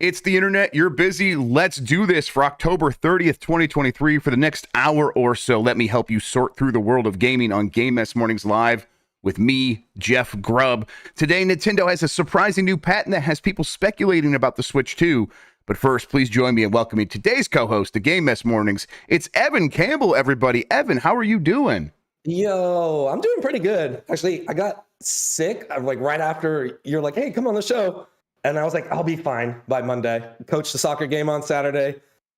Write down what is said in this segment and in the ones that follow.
It's the internet. You're busy. Let's do this for October 30th, 2023. For the next hour or so, let me help you sort through the world of gaming on Game Mess Mornings Live with me, Jeff Grubb. Today, Nintendo has a surprising new patent that has people speculating about the Switch 2. But first, please join me in welcoming today's co-host to Game Mess Mornings. It's Evan Campbell, everybody. Evan, how are you doing? Yo, I'm doing pretty good. Actually, I got sick like right after you're like, hey, come on the show. And I was like, I'll be fine by Monday. Coached the soccer game on Saturday.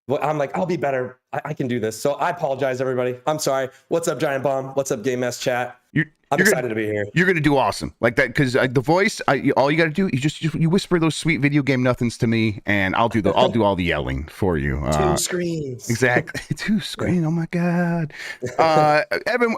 But I'm like, I'll be better. I can do this. So I apologize, everybody. I'm sorry. What's up, Giant Bomb? What's up, Game Mess Chat? I'm excited to be here. You're going to do awesome like that because the voice, all you got to do, you whisper those sweet video game nothings to me, and I'll do all the yelling for you. Two screens. Exactly. Two screen. Oh my God. Evan,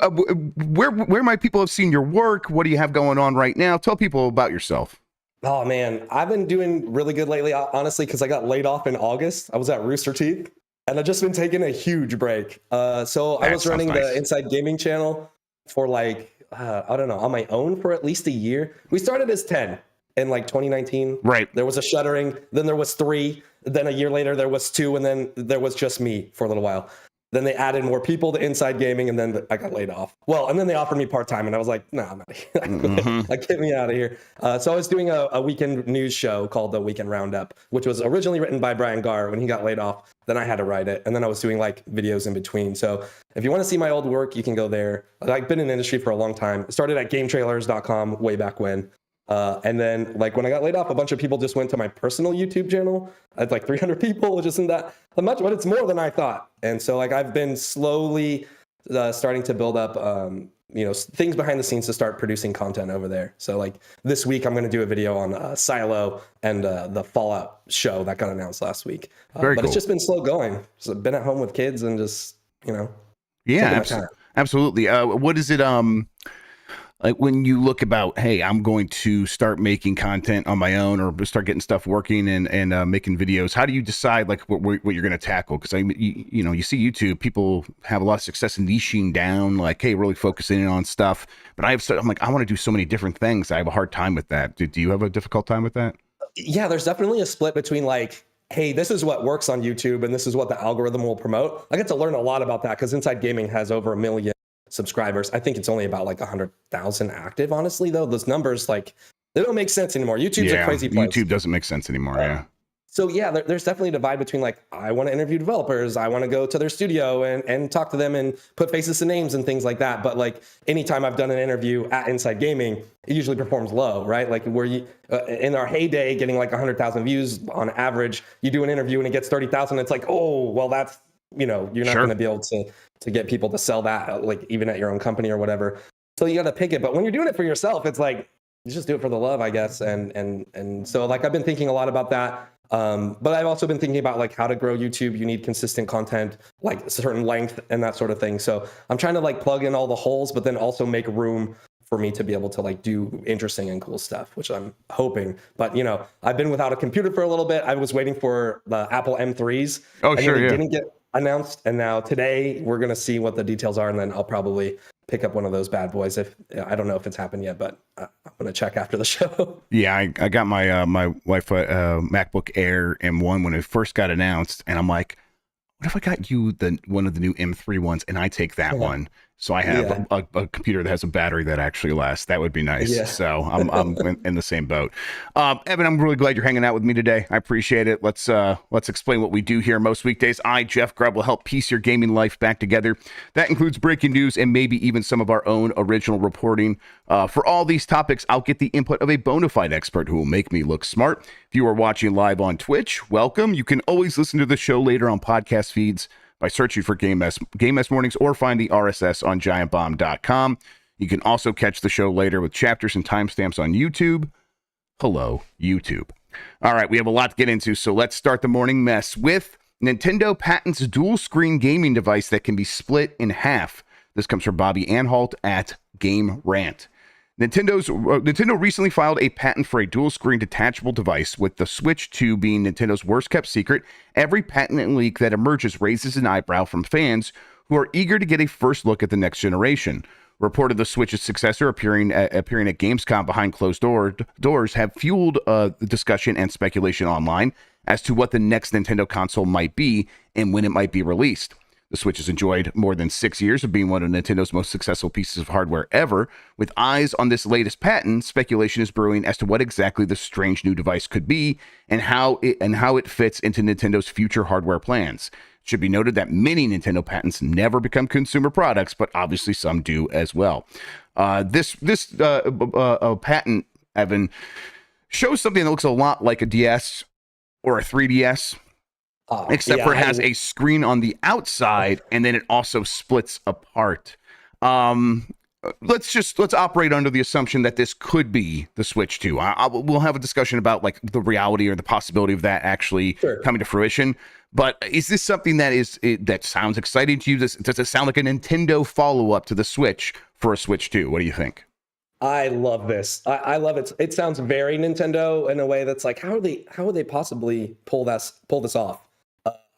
where might people have seen your work? What do you have going on right now? Tell people about yourself. Oh man, I've been doing really good lately, honestly, because I got laid off in August. I was at Rooster Teeth, and I've just been taking a huge break. So I was running the Inside Gaming channel for like, I don't know, on my own for at least a year. We started as 10 in like 2019. Right. There was a shuttering, then there was 3, then a year later there was 2, and then there was just me for a little while. Then they added more people to Inside Gaming, and then I got laid off. Well, and then they offered me part-time, and I was like, no, I'm not here. Get me out of here. So I was doing a weekend news show called The Weekend Roundup, which was originally written by Brian Garr when he got laid off. Then I had to write it, and then I was doing like videos in between. So if you want to see my old work, you can go there. I've been in the industry for a long time. Started at GameTrailers.com way back when. And then like when I got laid off, a bunch of people just went to my personal YouTube channel. I had like 300 people, which isn't that much, but it's more than I thought. And so like I've been slowly starting to build up, things behind the scenes to start producing content over there. So like this week, I'm going to do a video on Silo and the Fallout show that got announced last week. But cool. It's just been slow going. So I've been at home with kids and just, Yeah, absolutely. What is it? Like when you look about, hey, I'm going to start making content on my own or start getting stuff working and making videos. How do you decide like what you're going to tackle? Because you see YouTube, people have a lot of success in niching down, like, hey, really focusing in on stuff. But I'm like, I want to do so many different things. I have a hard time with that. Do you have a difficult time with that? Yeah, there's definitely a split between like, hey, this is what works on YouTube and this is what the algorithm will promote. I get to learn a lot about that because Inside Gaming has over 1 million subscribers. I think it's only about like 100,000 active, honestly, though. Those numbers, like, they don't make sense anymore. YouTube's a crazy place. YouTube doesn't make sense anymore, yeah. So yeah, there's definitely a divide between like, I want to interview developers, I want to go to their studio and talk to them and put faces to names and things like that. But like anytime I've done an interview at Inside Gaming, it usually performs low, right? Like where you, in our heyday, getting like 100,000 views on average, you do an interview and it gets 30,000. It's like, oh, well, that's, you're not going to be able to get people to sell that, like even at your own company or whatever. So you got to pick it. But when you're doing it for yourself, it's like, you just do it for the love, I guess. And so like, I've been thinking a lot about that. But I've also been thinking about like how to grow YouTube. You need consistent content, like a certain length and that sort of thing. So I'm trying to like plug in all the holes, but then also make room for me to be able to like do interesting and cool stuff, which I'm hoping. But I've been without a computer for a little bit. I was waiting for the Apple M3s. Oh, sure, yeah. Didn't get announced, and now today we're gonna see what the details are, and then I'll probably pick up one of those bad boys. If I don't know if it's happened yet, but I'm gonna check after the show. Yeah, I got my my wife MacBook Air M1 when it first got announced, and I'm like, what if I got you one of the new M3 ones, and I take that one? So I have a computer that has a battery that actually lasts. That would be nice. Yeah. So I'm in the same boat. Evan, I'm really glad you're hanging out with me today. I appreciate it. Let's explain what we do here most weekdays. I, Jeff Grubb, will help piece your gaming life back together. That includes breaking news and maybe even some of our own original reporting. For all these topics, I'll get the input of a bona fide expert who will make me look smart. If you are watching live on Twitch, welcome. You can always listen to the show later on podcast feeds by searching for Game Mess Mornings, or find the RSS on giantbomb.com. You can also catch the show later with chapters and timestamps on YouTube. Hello, YouTube. All right, we have a lot to get into, so let's start the morning mess with Nintendo patents dual screen gaming device that can be split in half. This comes from Bobby Anhalt at Game Rant. Nintendo recently filed a patent for a dual-screen detachable device, with the Switch 2 being Nintendo's worst-kept secret. Every patent leak that emerges raises an eyebrow from fans who are eager to get a first look at the next generation. Reported the Switch's successor appearing at Gamescom behind closed doors have fueled discussion and speculation online. as to what the next Nintendo console might be and when it might be released. The Switch has enjoyed more than 6 years of being one of Nintendo's most successful pieces of hardware ever. With eyes on this latest patent, speculation is brewing as to what exactly the strange new device could be and how it fits into Nintendo's future hardware plans. It should be noted that many Nintendo patents never become consumer products, but obviously some do as well. This patent, Evan, shows something that looks a lot like a DS or a 3DS. Except for it has a screen on the outside, and then it also splits apart. Let's operate under the assumption that this could be the Switch 2. We'll have a discussion about like the reality or the possibility of that actually coming to fruition. But is this something that sounds exciting to you? Does it sound like a Nintendo follow-up to the Switch for a Switch 2? What do you think? I love this. I love it. It sounds very Nintendo in a way that's like, how would they possibly pull this off?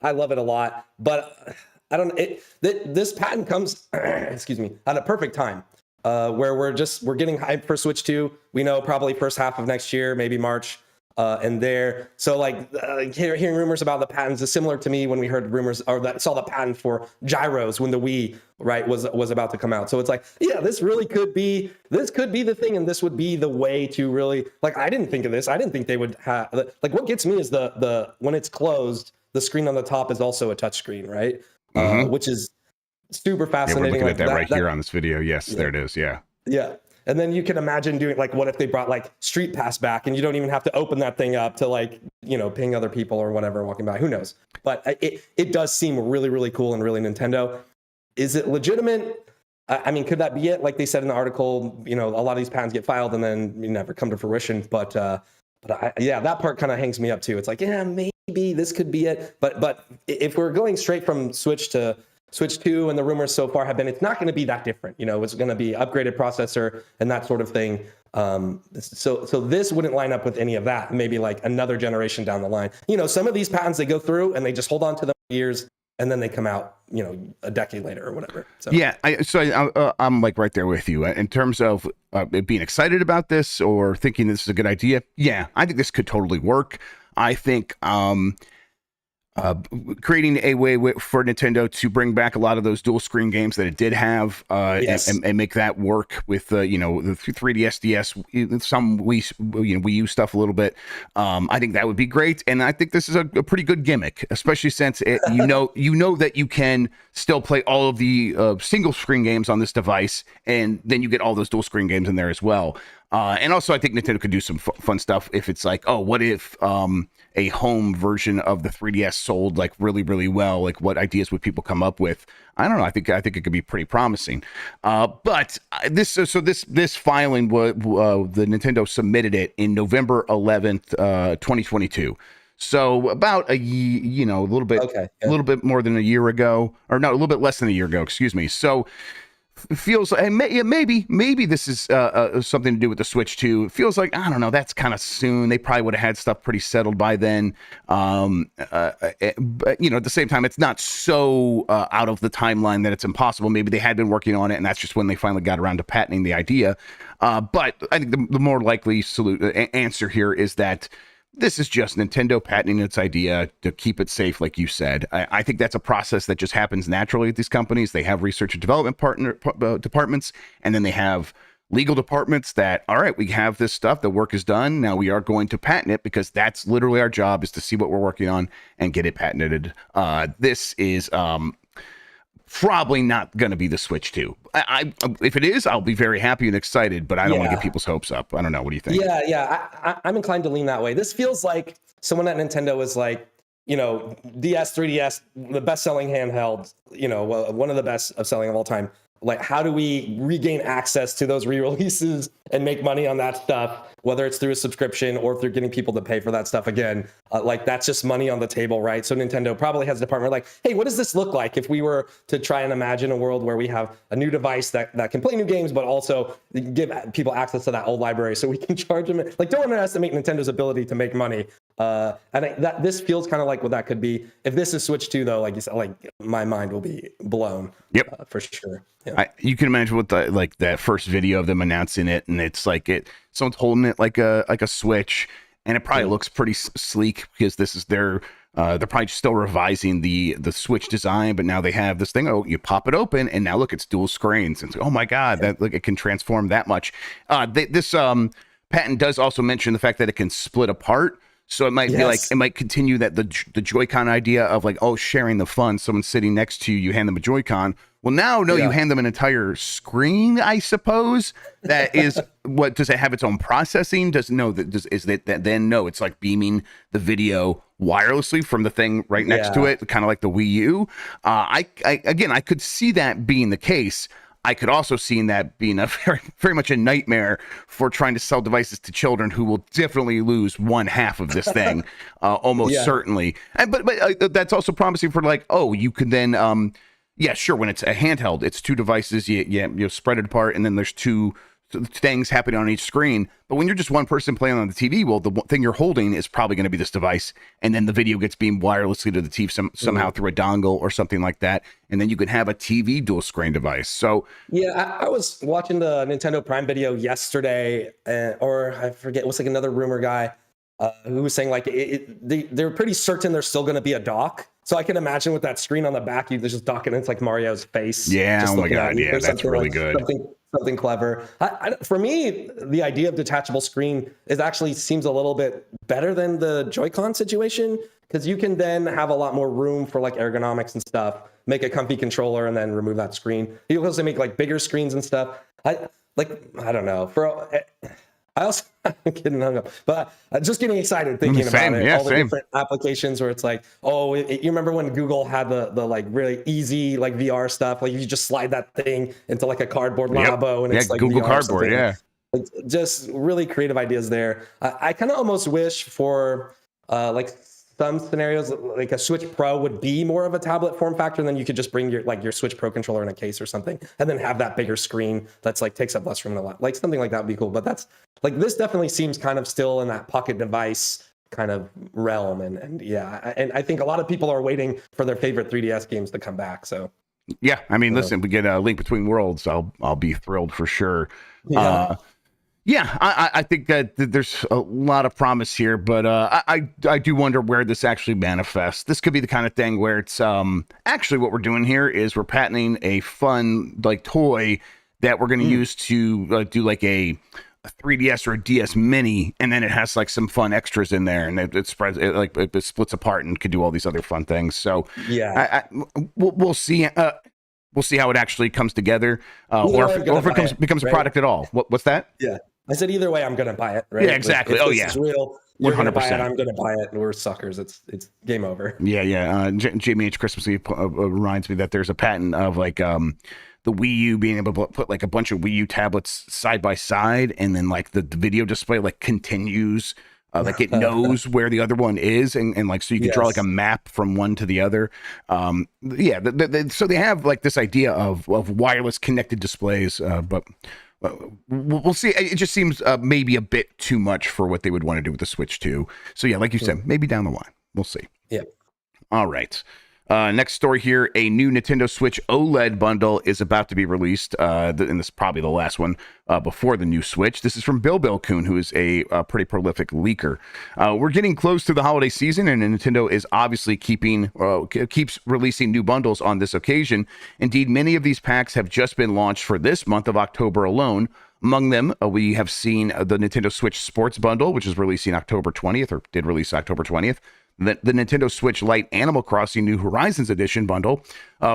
I love it a lot, but I don't. This patent comes, excuse me, at a perfect time, where we're getting hyped for Switch 2. We know probably first half of next year, maybe March, and there. So like hearing rumors about the patents is similar to me when we heard rumors or that saw the patent for gyros when the Wii was about to come out. So it's like, yeah, this could be the thing, and this would be the way to really like. I didn't think of this. I didn't think they would have like. What gets me is the when it's closed, the screen on the top is also a touch screen, right? Which is super fascinating. Yeah, we're looking at that right here on this video. Yes, there it is. Yeah. Yeah. And then you can imagine doing like, what if they brought like Street Pass back and you don't even have to open that thing up to like, ping other people or whatever walking by, who knows? But it does seem really, really cool and really Nintendo. Is it legitimate? I mean, could that be it? Like they said in the article, a lot of these patents get filed and then never come to fruition. But that part kind of hangs me up too. It's like, yeah, maybe this could be it. But if we're going straight from Switch to Switch 2, and the rumors so far have been it's not going to be that different. It's going to be upgraded processor and that sort of thing. So this wouldn't line up with any of that. Maybe like another generation down the line. Some of these patents they go through and they just hold on to them for years, and then they come out, a decade later or whatever. So yeah, I'm like right there with you in terms of being excited about this or thinking this is a good idea. Yeah, I think this could totally work. I think creating a way for Nintendo to bring back a lot of those dual screen games that it did have, and make that work with the 3DS, DS, some Wii U stuff a little bit. I think that would be great, and I think this is a pretty good gimmick, especially since you know that you can still play all of the single screen games on this device, and then you get all those dual screen games in there as well. And also, I think Nintendo could do some fun stuff if it's like, oh, what if a home version of the 3DS sold like really, really well? Like, what ideas would people come up with? I don't know. I think it could be pretty promising. But this filing, the Nintendo submitted it in November 11th, 2022. So about a little bit more than a year ago, or no, a little bit less than a year ago. Excuse me. So. It feels like maybe this is something to do with the Switch 2. It feels like, I don't know, that's kind of soon. They probably would have had stuff pretty settled by then. But at the same time, it's not so out of the timeline that it's impossible. Maybe they had been working on it, and that's just when they finally got around to patenting the idea. But I think the more likely answer here is that this is just Nintendo patenting its idea to keep it safe, like you said. I think that's a process that just happens naturally at these companies. They have research and development departments, and then they have legal departments that, all right, we have this stuff, the work is done, now we are going to patent it, because that's literally our job, is to see what we're working on and get it patented. This is probably not going to be the Switch 2. If it is, I'll be very happy and excited, but I don't want to get people's hopes up. I don't know. What do you think? Yeah. I'm inclined to lean that way. This feels like someone at Nintendo is like, DS, 3DS, the best-selling handheld, one of the best of selling of all time. Like, how do we regain access to those re-releases and make money on that stuff, whether it's through a subscription or through getting people to pay for that stuff again? That's just money on the table, right? So Nintendo probably has a department like, hey, what does this look like if we were to try and imagine a world where we have a new device that can play new games, but also give people access to that old library so we can charge them? Like, don't underestimate Nintendo's ability to make money. This feels kind of like what that could be. If this is Switch 2, though, like you said, like my mind will be blown. Yep, for sure. Yeah. You can imagine what that first video of them announcing it, and it's like someone's holding it like a Switch, and it probably looks pretty sleek because this is their they're probably still revising the Switch design, but now they have this thing. Oh, you pop it open, and now look, it's dual screens. And it's, oh my god, that look, it can transform that much. This patent does also mention the fact that it can split apart. So it might be like, it might continue that the Joy-Con idea of like, oh, sharing the fun. Someone's sitting next to you, you hand them a Joy-Con. Well, now, no, you hand them an entire screen, I suppose. That is, what, does it have its own processing? Is that then, no, it's like beaming the video wirelessly from the thing right next to it, kind of like the Wii U. I could see that being the case. I could also see that being a very much a nightmare for trying to sell devices to children who will definitely lose one half of this thing, almost certainly. But that's also promising for like, oh, you could then, sure, when it's a handheld, it's two devices, you spread it apart, and then there's two things happening on each screen. But when you're just one person playing on the TV, well, the thing you're holding is probably going to be this device, and then the video gets beamed wirelessly to the TV somehow through a dongle or something like that, and then you can have a TV dual screen device. So I was watching the Nintendo Prime video yesterday, or I forget, it was like another rumor guy who was saying like they're pretty certain there's still going to be a dock. So I can imagine with that screen on the back, you just dock it, and it's like Mario's face. Yeah, oh my god, yeah, that's really good. Something clever. For me, the idea of detachable screen seems a little bit better than the Joy-Con situation, because you can then have a lot more room for like ergonomics and stuff, make a comfy controller, and then remove that screen. You can also make like bigger screens and stuff. I don't know. I'm getting hung up, but just getting excited thinking about it. All the different applications where it's like, oh, you remember when Google had the like really easy like VR stuff? Like you just slide that thing into like a cardboard Labo, and it's like Google VR Cardboard, Like, just really creative ideas there. I kind of almost wish for like some scenarios like a Switch Pro would be more of a tablet form factor, and then you could just bring your Switch Pro controller in a case or something, and then have that bigger screen that's like takes up less room in the lap. Like something like that would be cool. But that's like, this definitely seems kind of still in that pocket device kind of realm, and I think a lot of people are waiting for their favorite 3DS games to come back. So yeah, I mean, listen, we get a Link Between Worlds, I'll be thrilled for sure. I think that there's a lot of promise here, but I do wonder where this actually manifests. This could be the kind of thing where it's actually what we're doing here is we're patenting a fun like toy that we're going to use to do like a 3DS or a DS Mini, and then it has like some fun extras in there, and it spreads it splits apart and could do all these other fun things. So we'll see. We'll see how it actually comes together, or if it becomes a product at all. What's that? Yeah. I said either way, I'm gonna buy it. Right? Yeah, exactly. If it's real. You're gonna buy it. I'm gonna buy it. We're suckers. It's game over. Yeah. Jamie H. Christmas Eve reminds me that there's a patent of like the Wii U being able to put like a bunch of Wii U tablets side by side, and then like the video display like continues. Like it knows where the other one is, and like so you can draw like a map from one to the other. So they have like this idea of wireless connected displays, but we'll see. It just seems maybe a bit too much for what they would want to do with the Switch 2. So yeah, like you said, maybe down the line. We'll see. Yeah. All right. Next story here, a new Nintendo Switch OLED bundle is about to be released, and this is probably the last one before the new Switch. This is from Bill Kuhn, who is a pretty prolific leaker. We're getting close to the holiday season, and Nintendo is obviously keeps releasing new bundles on this occasion. Indeed, many of these packs have just been launched for this month of October alone. Among them, we have seen the Nintendo Switch Sports Bundle, which is releasing October 20th, or did release October 20th. The Nintendo Switch Lite Animal Crossing New Horizons Edition bundle,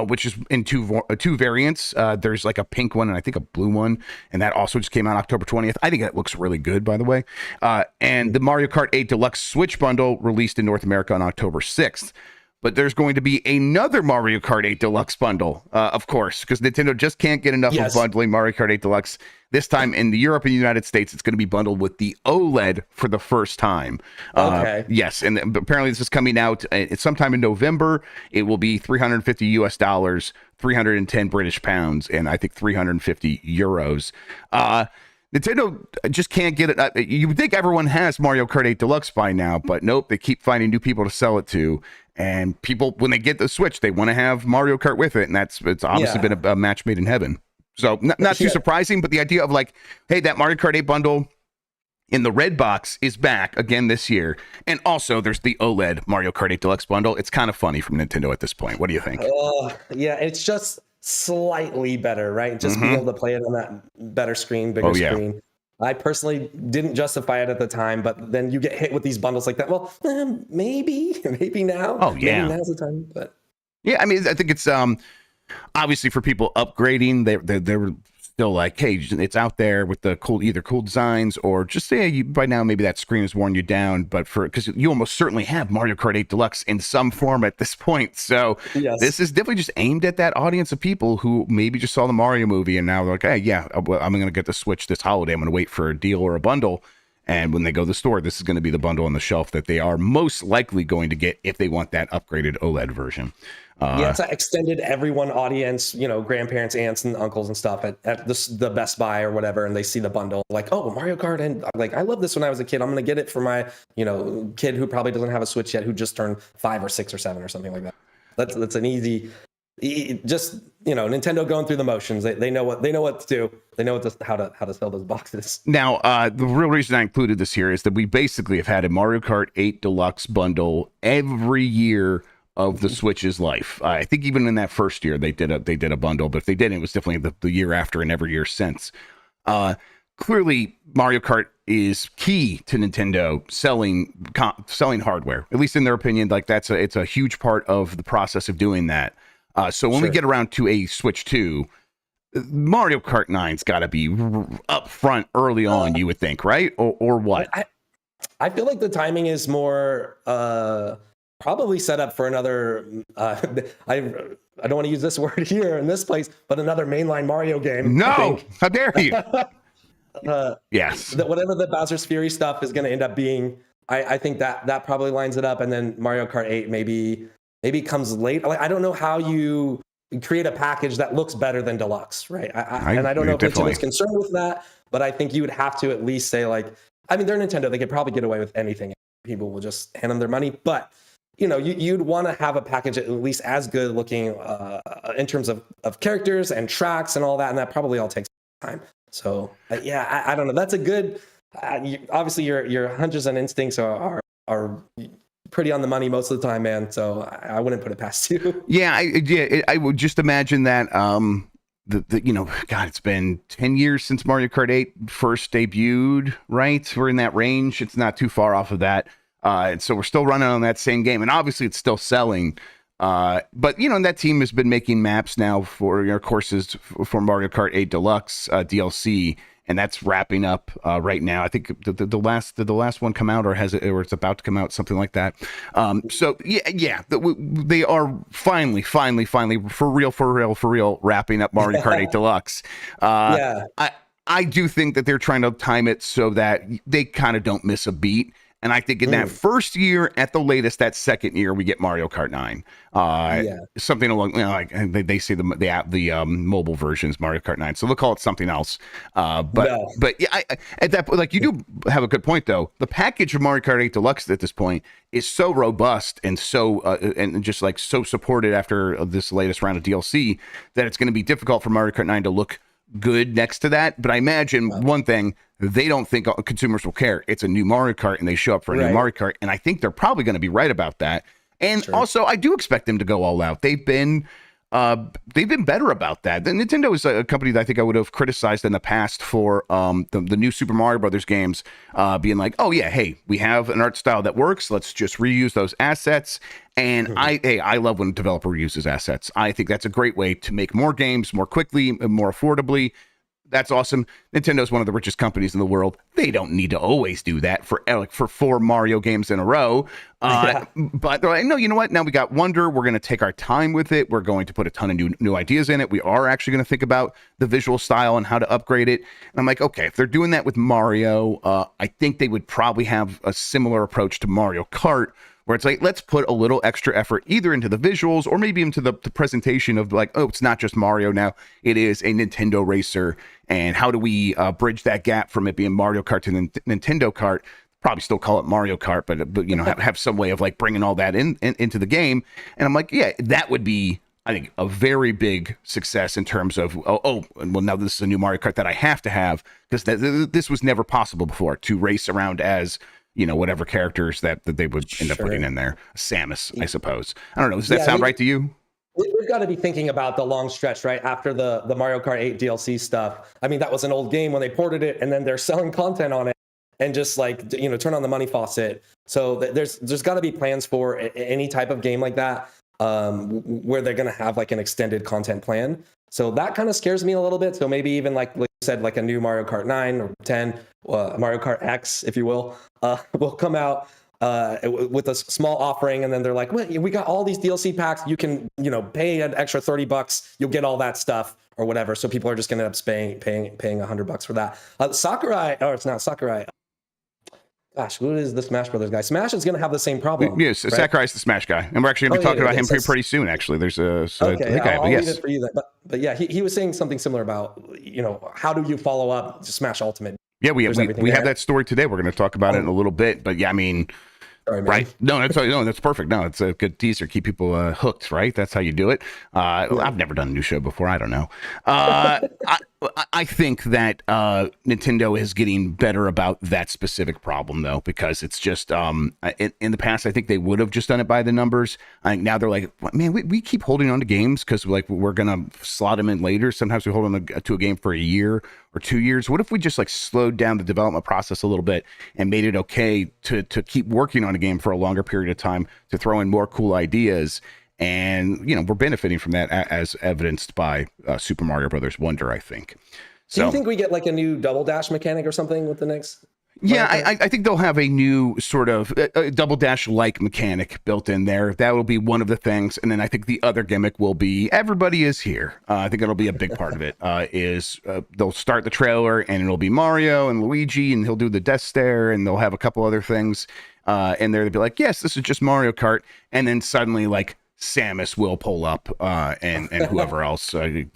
which is in two variants. There's like a pink one and I think a blue one, and that also just came out October 20th. I think that looks really good, by the way. And the Mario Kart 8 Deluxe Switch bundle released in North America on October 6th. But there's going to be another Mario Kart 8 Deluxe bundle, of course, because Nintendo just can't get enough of bundling Mario Kart 8 Deluxe. This time in Europe and the United States, it's going to be bundled with the OLED for the first time. Okay. Yes, and apparently this is coming out sometime in November. It will be $350 US, 310 British pounds, and I think 350 euros. Nintendo just can't get it. You would think everyone has Mario Kart 8 Deluxe by now, but nope, they keep finding new people to sell it to. And people, when they get the Switch, they want to have Mario Kart with it, and it's obviously been a match made in heaven. So not too surprising, but the idea of like, hey, that Mario Kart 8 bundle in the red box is back again this year. And also there's the OLED Mario Kart 8 Deluxe bundle. It's kind of funny from Nintendo at this point. What do you think? Yeah, it's just slightly better, right? Just being able to play it on that better screen, bigger screen. I personally didn't justify it at the time, but then you get hit with these bundles like that. Well, maybe now. Oh yeah, maybe now's the time. But yeah, I mean, I think it's obviously for people upgrading, they were still like, hey, it's out there with the either cool designs or just say by now maybe that screen has worn you down. But because you almost certainly have Mario Kart 8 Deluxe in some form at this point, so this is definitely just aimed at that audience of people who maybe just saw the Mario movie and now they're like, hey, yeah, I'm going to get the Switch this holiday. I'm going to wait for a deal or a bundle. And when they go to the store, this is going to be the bundle on the shelf that they are most likely going to get if they want that upgraded OLED version. It's an extended everyone audience, grandparents, aunts, and uncles and stuff at the Best Buy or whatever, and they see the bundle like, oh, Mario Kart, and like, I love this when I was a kid. I'm gonna get it for my kid who probably doesn't have a Switch yet, who just turned 5 or 6 or 7 or something like that. That's an easy, just Nintendo going through the motions. They know what to do. They know how to sell those boxes. Now, the real reason I included this here is that we basically have had a Mario Kart 8 Deluxe bundle every year of the Switch's life. I think even in that first year they did a bundle, but if they didn't, it was definitely the year after and every year since. Clearly, Mario Kart is key to Nintendo selling hardware, at least in their opinion. Like it's a huge part of the process of doing that. So when we get around to a Switch 2, Mario Kart 9's got to be up front early on, you would think, right? Or what? I feel like the timing is more probably set up for another I don't want to use this word here in this place, but another mainline Mario game. No, how dare you? Yes. Whatever the Bowser's Fury stuff is going to end up being, I think that probably lines it up, and then Mario Kart 8 maybe comes late. Like, I don't know how you create a package that looks better than Deluxe, right? And I don't know if Nintendo's concerned with that, but I think you would have to at least say, like, I mean, they're Nintendo. They could probably get away with anything. People will just hand them their money, but you'd want to have a package at least as good looking in terms of characters and tracks and all that, and that probably all takes time. So I don't know. That's a good. Obviously, your hunches and instincts are pretty on the money most of the time, man. So I wouldn't put it past you. Yeah, I would just imagine that. God, it's been 10 years since Mario Kart 8 first debuted. Right, we're in that range. It's not too far off of that. And so we're still running on that same game, and obviously it's still selling. But and that team has been making maps now for courses for Mario Kart 8 Deluxe DLC, and that's wrapping up right now. I think the last one come out or it's about to come out, something like that. So they are finally for real wrapping up Mario Kart 8 Deluxe. I do think that they're trying to time it so that they kind of don't miss a beat. And I think in that first year, at the latest, that second year, we get Mario Kart 9. Something along, like they say the mobile version is Mario Kart 9, so they'll call it something else. But yeah, at that point, like, you do have a good point though. The package of Mario Kart 8 Deluxe at this point is so robust and so and just like so supported after this latest round of DLC that it's going to be difficult for Mario Kart 9 to look good next to that. But I imagine one thing, they don't think consumers will care. It's a new Mario Kart and they show up for a new Mario Kart, and I think they're probably going to be right about that. And also, I do expect them to go all out. They've been better about that. The Nintendo is a company that I think I would have criticized in the past for the new Super Mario Brothers games being like, oh yeah, hey, we have an art style that works. Let's just reuse those assets. And I love when a developer reuses assets. I think that's a great way to make more games more quickly and more affordably. That's awesome. Nintendo's one of the richest companies in the world. They don't need to always do that for 4 Mario games in a row. But they're like, no, you know what? Now we got Wonder. We're going to take our time with it. We're going to put a ton of new ideas in it. We are actually going to think about the visual style and how to upgrade it. And I'm like, okay, if they're doing that with Mario, I think they would probably have a similar approach to Mario Kart, where it's like, let's put a little extra effort either into the visuals or maybe into the presentation of like, oh, it's not just Mario now. It is a Nintendo racer. And how do we bridge that gap from it being Mario Kart to Nintendo Kart? Probably still call it Mario Kart, but have some way of like bringing all that into the game. And I'm like, yeah, that would be, I think, a very big success in terms of, well, now this is a new Mario Kart that I have to have, because this was never possible before, to race around as, whatever characters that they would end up putting in there. Samus, I suppose. I don't know. Does that sound right to you? We've got to be thinking about the long stretch, right? After the Mario Kart 8 DLC stuff. I mean, that was an old game when they ported it, and then they're selling content on it and just like, turn on the money faucet. So there's got to be plans for any type of game like that, where they're going to have like an extended content plan. So that kind of scares me a little bit. So maybe even like you said, like a new Mario Kart 9 or 10, Mario Kart X, if you will come out with a small offering, and then they're like, well, we got all these DLC packs. You can, pay an extra $30. You'll get all that stuff or whatever. So people are just going to end up paying $100 for that. Sakurai, or it's not Sakurai. Gosh, who is the Smash Brothers guy? Smash is going to have the same problem. Yes, right? Sakurai's the Smash guy, and we're actually going to be talking about him pretty soon. Actually, there's a guy. I'll leave it for you then. But yeah, he was saying something similar about, how do you follow up to Smash Ultimate? Yeah, we have that story today. We're going to talk about it in a little bit. But yeah, I mean, sorry, right? No, that's perfect. No, it's a good teaser. Keep people hooked, right? That's how you do it. I've never done a new show before. I don't know. I think that Nintendo is getting better about that specific problem, though, because it's just in the past, I think they would have just done it by the numbers. I think now they're like, man, we keep holding on to games because we're gonna slot them in later. Sometimes we hold on to a game for a year or 2 years. What if we just like slowed down the development process a little bit and made it okay to keep working on a game for a longer period of time, to throw in more cool ideas? And, we're benefiting from that, as evidenced by Super Mario Brothers Wonder, I think. So, do you think we get like a new double dash mechanic or something with the next? Yeah, I think they'll have a new sort of double dash-like mechanic built in there. That will be one of the things. And then I think the other gimmick will be everybody is here. I think it'll be a big part of it. They'll start the trailer and it'll be Mario and Luigi, and he'll do the death stare, and they'll have a couple other things in there to be like, yes, this is just Mario Kart. And then suddenly, like, Samus will pull up, and whoever else. I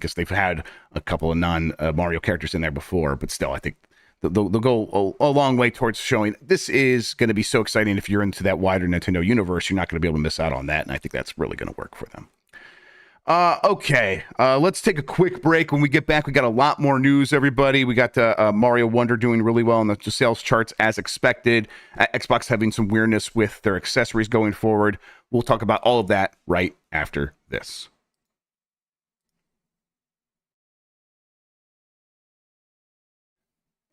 guess they've had a couple of non-Mario characters in there before, but still, I think they'll go a long way towards showing this is going to be so exciting. If you're into that wider Nintendo universe, you're not going to be able to miss out on that, and I think that's really going to work for them. Okay, let's take a quick break. When we get back, we got a lot more news, everybody. We got Mario Wonder doing really well on the sales charts as expected. Xbox having some weirdness with their accessories going forward. We'll talk about all of that right after this.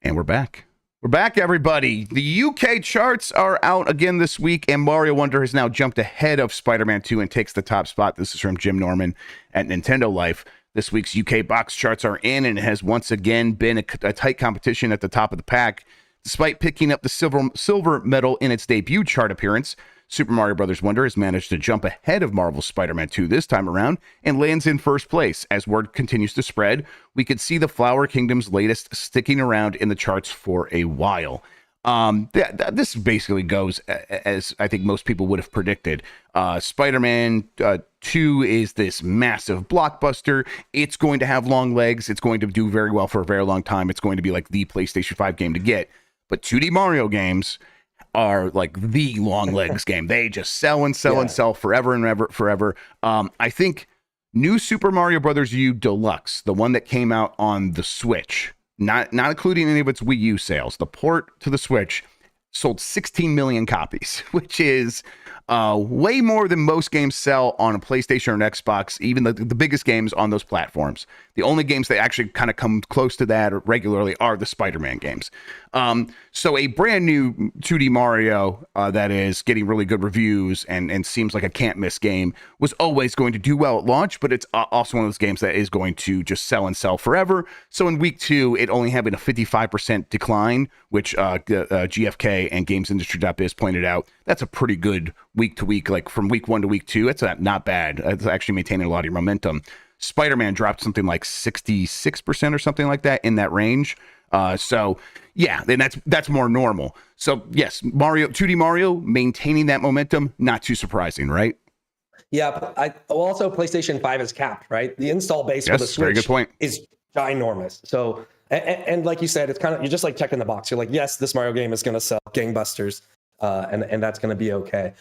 And we're back. We're back, everybody. The UK charts are out again this week, and Mario Wonder has now jumped ahead of Spider-Man 2 and takes the top spot. This is from Jim Norman at Nintendo Life. This week's UK box charts are in, and it has once again been a tight competition at the top of the pack. Despite picking up the silver medal in its debut chart appearance, Super Mario Bros. Wonder has managed to jump ahead of Marvel's Spider-Man 2 this time around and lands in first place. As word continues to spread, we could see the Flower Kingdom's latest sticking around in the charts for a while. This basically goes as I think most people would have predicted. Spider-Man 2 is this massive blockbuster. It's going to have long legs. It's going to do very well for a very long time. It's going to be like the PlayStation 5 game to get. But 2D Mario games are like the long legs game. They just sell and sell and sell forever and forever. I think New Super Mario Brothers U Deluxe, the one that came out on the Switch, not including any of its Wii U sales, the port to the Switch sold 16 million copies, which is way more than most games sell on a PlayStation or an Xbox, even the biggest games on those platforms. The only games that actually kind of come close to that regularly are the Spider-Man games. So a brand new 2D Mario that is getting really good reviews and seems like a can't-miss game was always going to do well at launch, but it's also one of those games that is going to just sell and sell forever. So in week 2, it only having a 55% decline, which GFK and GamesIndustry.biz pointed out. That's a pretty good week to week, like from week 1 to week 2. It's not bad. It's actually maintaining a lot of your momentum. Spider-Man dropped something like 66% or something like that, in that range. So yeah, then that's more normal. So yes, 2D Mario maintaining that momentum, not too surprising, right? Yeah, also PlayStation 5 is capped, right? The install base for the Switch very good point. Is ginormous. So and like you said, it's kind of, you're just like checking the box. You're like, yes, this Mario game is going to sell gangbusters. and that's going to be okay.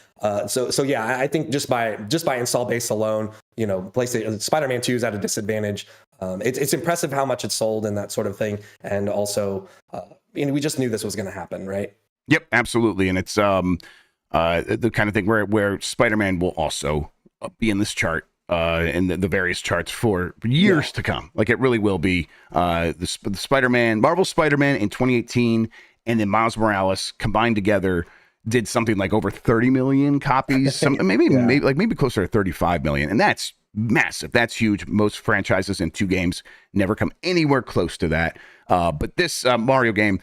So yeah, I think just by install base alone, PlayStation Spider-Man 2 is at a disadvantage. It's impressive how much it's sold and that sort of thing, and also we just knew this was going to happen, right? Yep, absolutely, and it's the kind of thing where Spider-Man will also be in this chart. In the various charts for years to come. Like it really will be the Spider-Man, Marvel Spider-Man in 2018, and then Miles Morales combined together did something like over 30 million copies, maybe closer to 35 million. And that's massive. That's huge. Most franchises in 2 games never come anywhere close to that. But this Mario game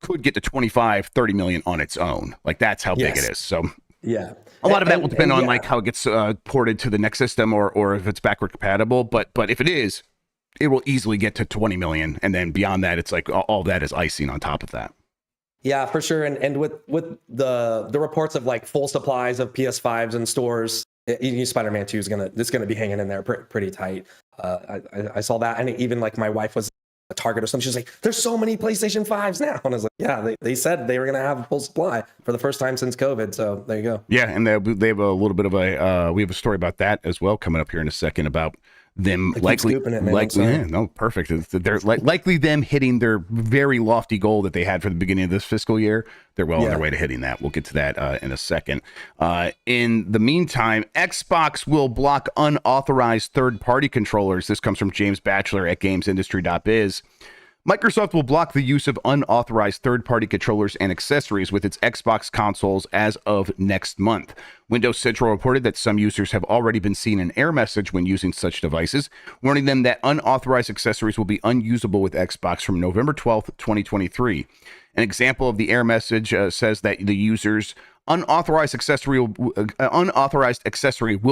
could get to 25, 30 million on its own. Like that's how big it is. So yeah. A lot of that will depend on like how it gets ported to the next system or if it's backward compatible. But if it is, it will easily get to 20 million. And then beyond that, it's like all that is icing on top of that. Yeah, for sure. And with the reports of like full supplies of PS5s in stores, Spider-Man 2 is gonna be hanging in there pretty tight. I saw that, and even like my wife was a Target or something. She's like, "There's so many PlayStation 5s now," and I was like, "Yeah, they said they were gonna have a full supply for the first time since COVID." So there you go. Yeah, and they have a little bit of we have a story about that as well coming up here in a second about them likely perfect. They're likely them hitting their very lofty goal that they had for the beginning of this fiscal year. They're well on their way to hitting that. We'll get to that in a second. In the meantime, Xbox will block unauthorized third-party controllers. This comes from James Batchelor at gamesindustry.biz. Microsoft will block the use of unauthorized third-party controllers and accessories with its Xbox consoles as of next month. Windows Central reported that some users have already been seeing an error message when using such devices, warning them that unauthorized accessories will be unusable with Xbox from November 12th, 2023. An example of the error message says that the user's unauthorized accessory will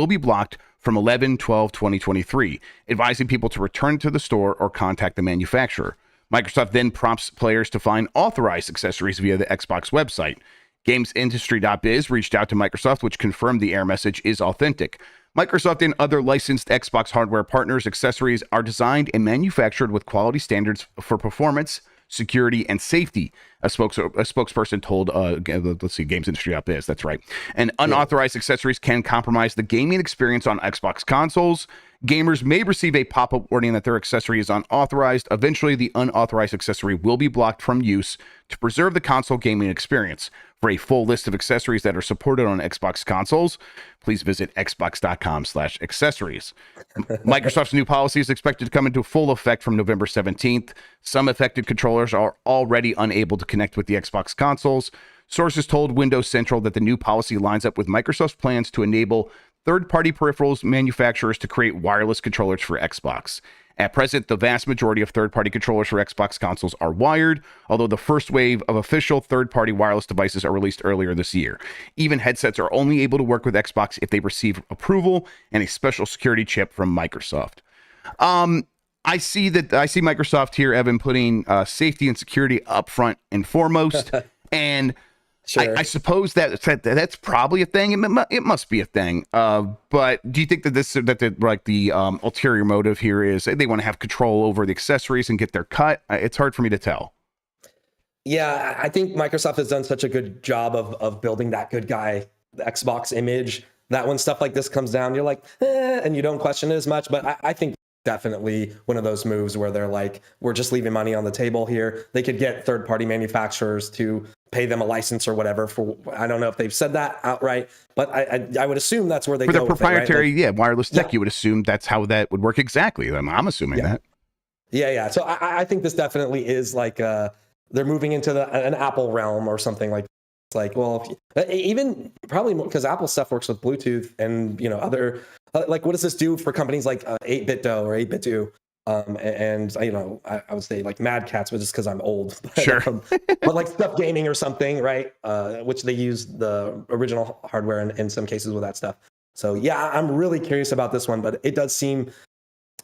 be blocked from 11/12/2023, advising people to return to the store or contact the manufacturer. Microsoft then prompts players to find authorized accessories via the Xbox website. GamesIndustry.biz reached out to Microsoft, which confirmed the error message is authentic. Microsoft and other licensed Xbox hardware partners' accessories are designed and manufactured with quality standards for performance, security, and safety, a spokesperson told, GamesIndustry.biz, that's right. And unauthorized accessories can compromise the gaming experience on Xbox consoles. Gamers may receive a pop-up warning that their accessory is unauthorized. Eventually, the unauthorized accessory will be blocked from use to preserve the console gaming experience. For a full list of accessories that are supported on Xbox consoles, please visit xbox.com/accessories. Microsoft's new policy is expected to come into full effect from November 17th. Some affected controllers are already unable to connect with the Xbox consoles. Sources told Windows Central that the new policy lines up with Microsoft's plans to enable third-party peripherals manufacturers to create wireless controllers for Xbox. At present, the vast majority of third-party controllers for Xbox consoles are wired, although the first wave of official third-party wireless devices are released earlier this year. Even headsets are only able to work with Xbox if they receive approval and a special security chip from Microsoft. I see Microsoft here, Evan, putting safety and security up front and foremost, and sure. I suppose that's probably a thing. It must be a thing. But do you think that the ulterior motive here is they want to have control over the accessories and get their cut? It's hard for me to tell. Yeah, I think Microsoft has done such a good job of building that good guy Xbox image that when stuff like this comes down, you're like, and you don't question it as much. But I think definitely one of those moves where they're like, we're just leaving money on the table here. They could get third-party manufacturers to pay them a license or whatever for, I don't know if they've said that outright, but I would assume that's where they go. For the proprietary, with it, right? Wireless tech, you would assume that's how that would work exactly. I'm assuming that. Yeah. So I think this definitely is like they're moving into an Apple realm or something like. It's like, well, even probably because Apple stuff works with Bluetooth and other like, what does this do for companies like 8BitDo or 8BitDo? And I would say like Mad Cats, but just because I'm old. But, sure. But like Stuff Gaming or something, right? Which they use the original hardware in some cases with that stuff. So yeah, I'm really curious about this one, but it does seem,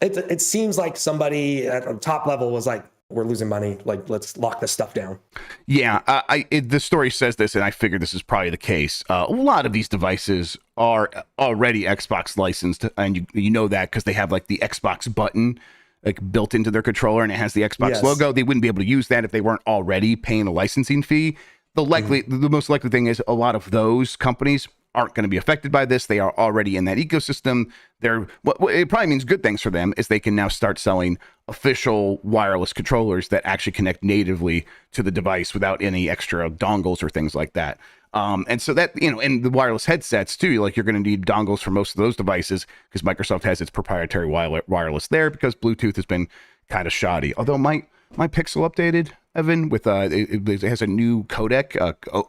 it seems like somebody at the top level was like, we're losing money. Like, let's lock this stuff down. Yeah, the story says this, and I figured this is probably the case. A lot of these devices are already Xbox licensed, and you know that because they have like the Xbox button like built into their controller, and it has the Xbox logo. They wouldn't be able to use that if they weren't already paying a licensing fee. the most likely thing is a lot of those companies aren't going to be affected by this. They are already in that ecosystem. What it probably means good things for them is they can now start selling official wireless controllers that actually connect natively to the device without any extra dongles or things like that. And so that, and the wireless headsets too, like you're going to need dongles for most of those devices because Microsoft has its proprietary wireless there because Bluetooth has been kind of shoddy. Although my Pixel updated, Evan, with it has a new codec,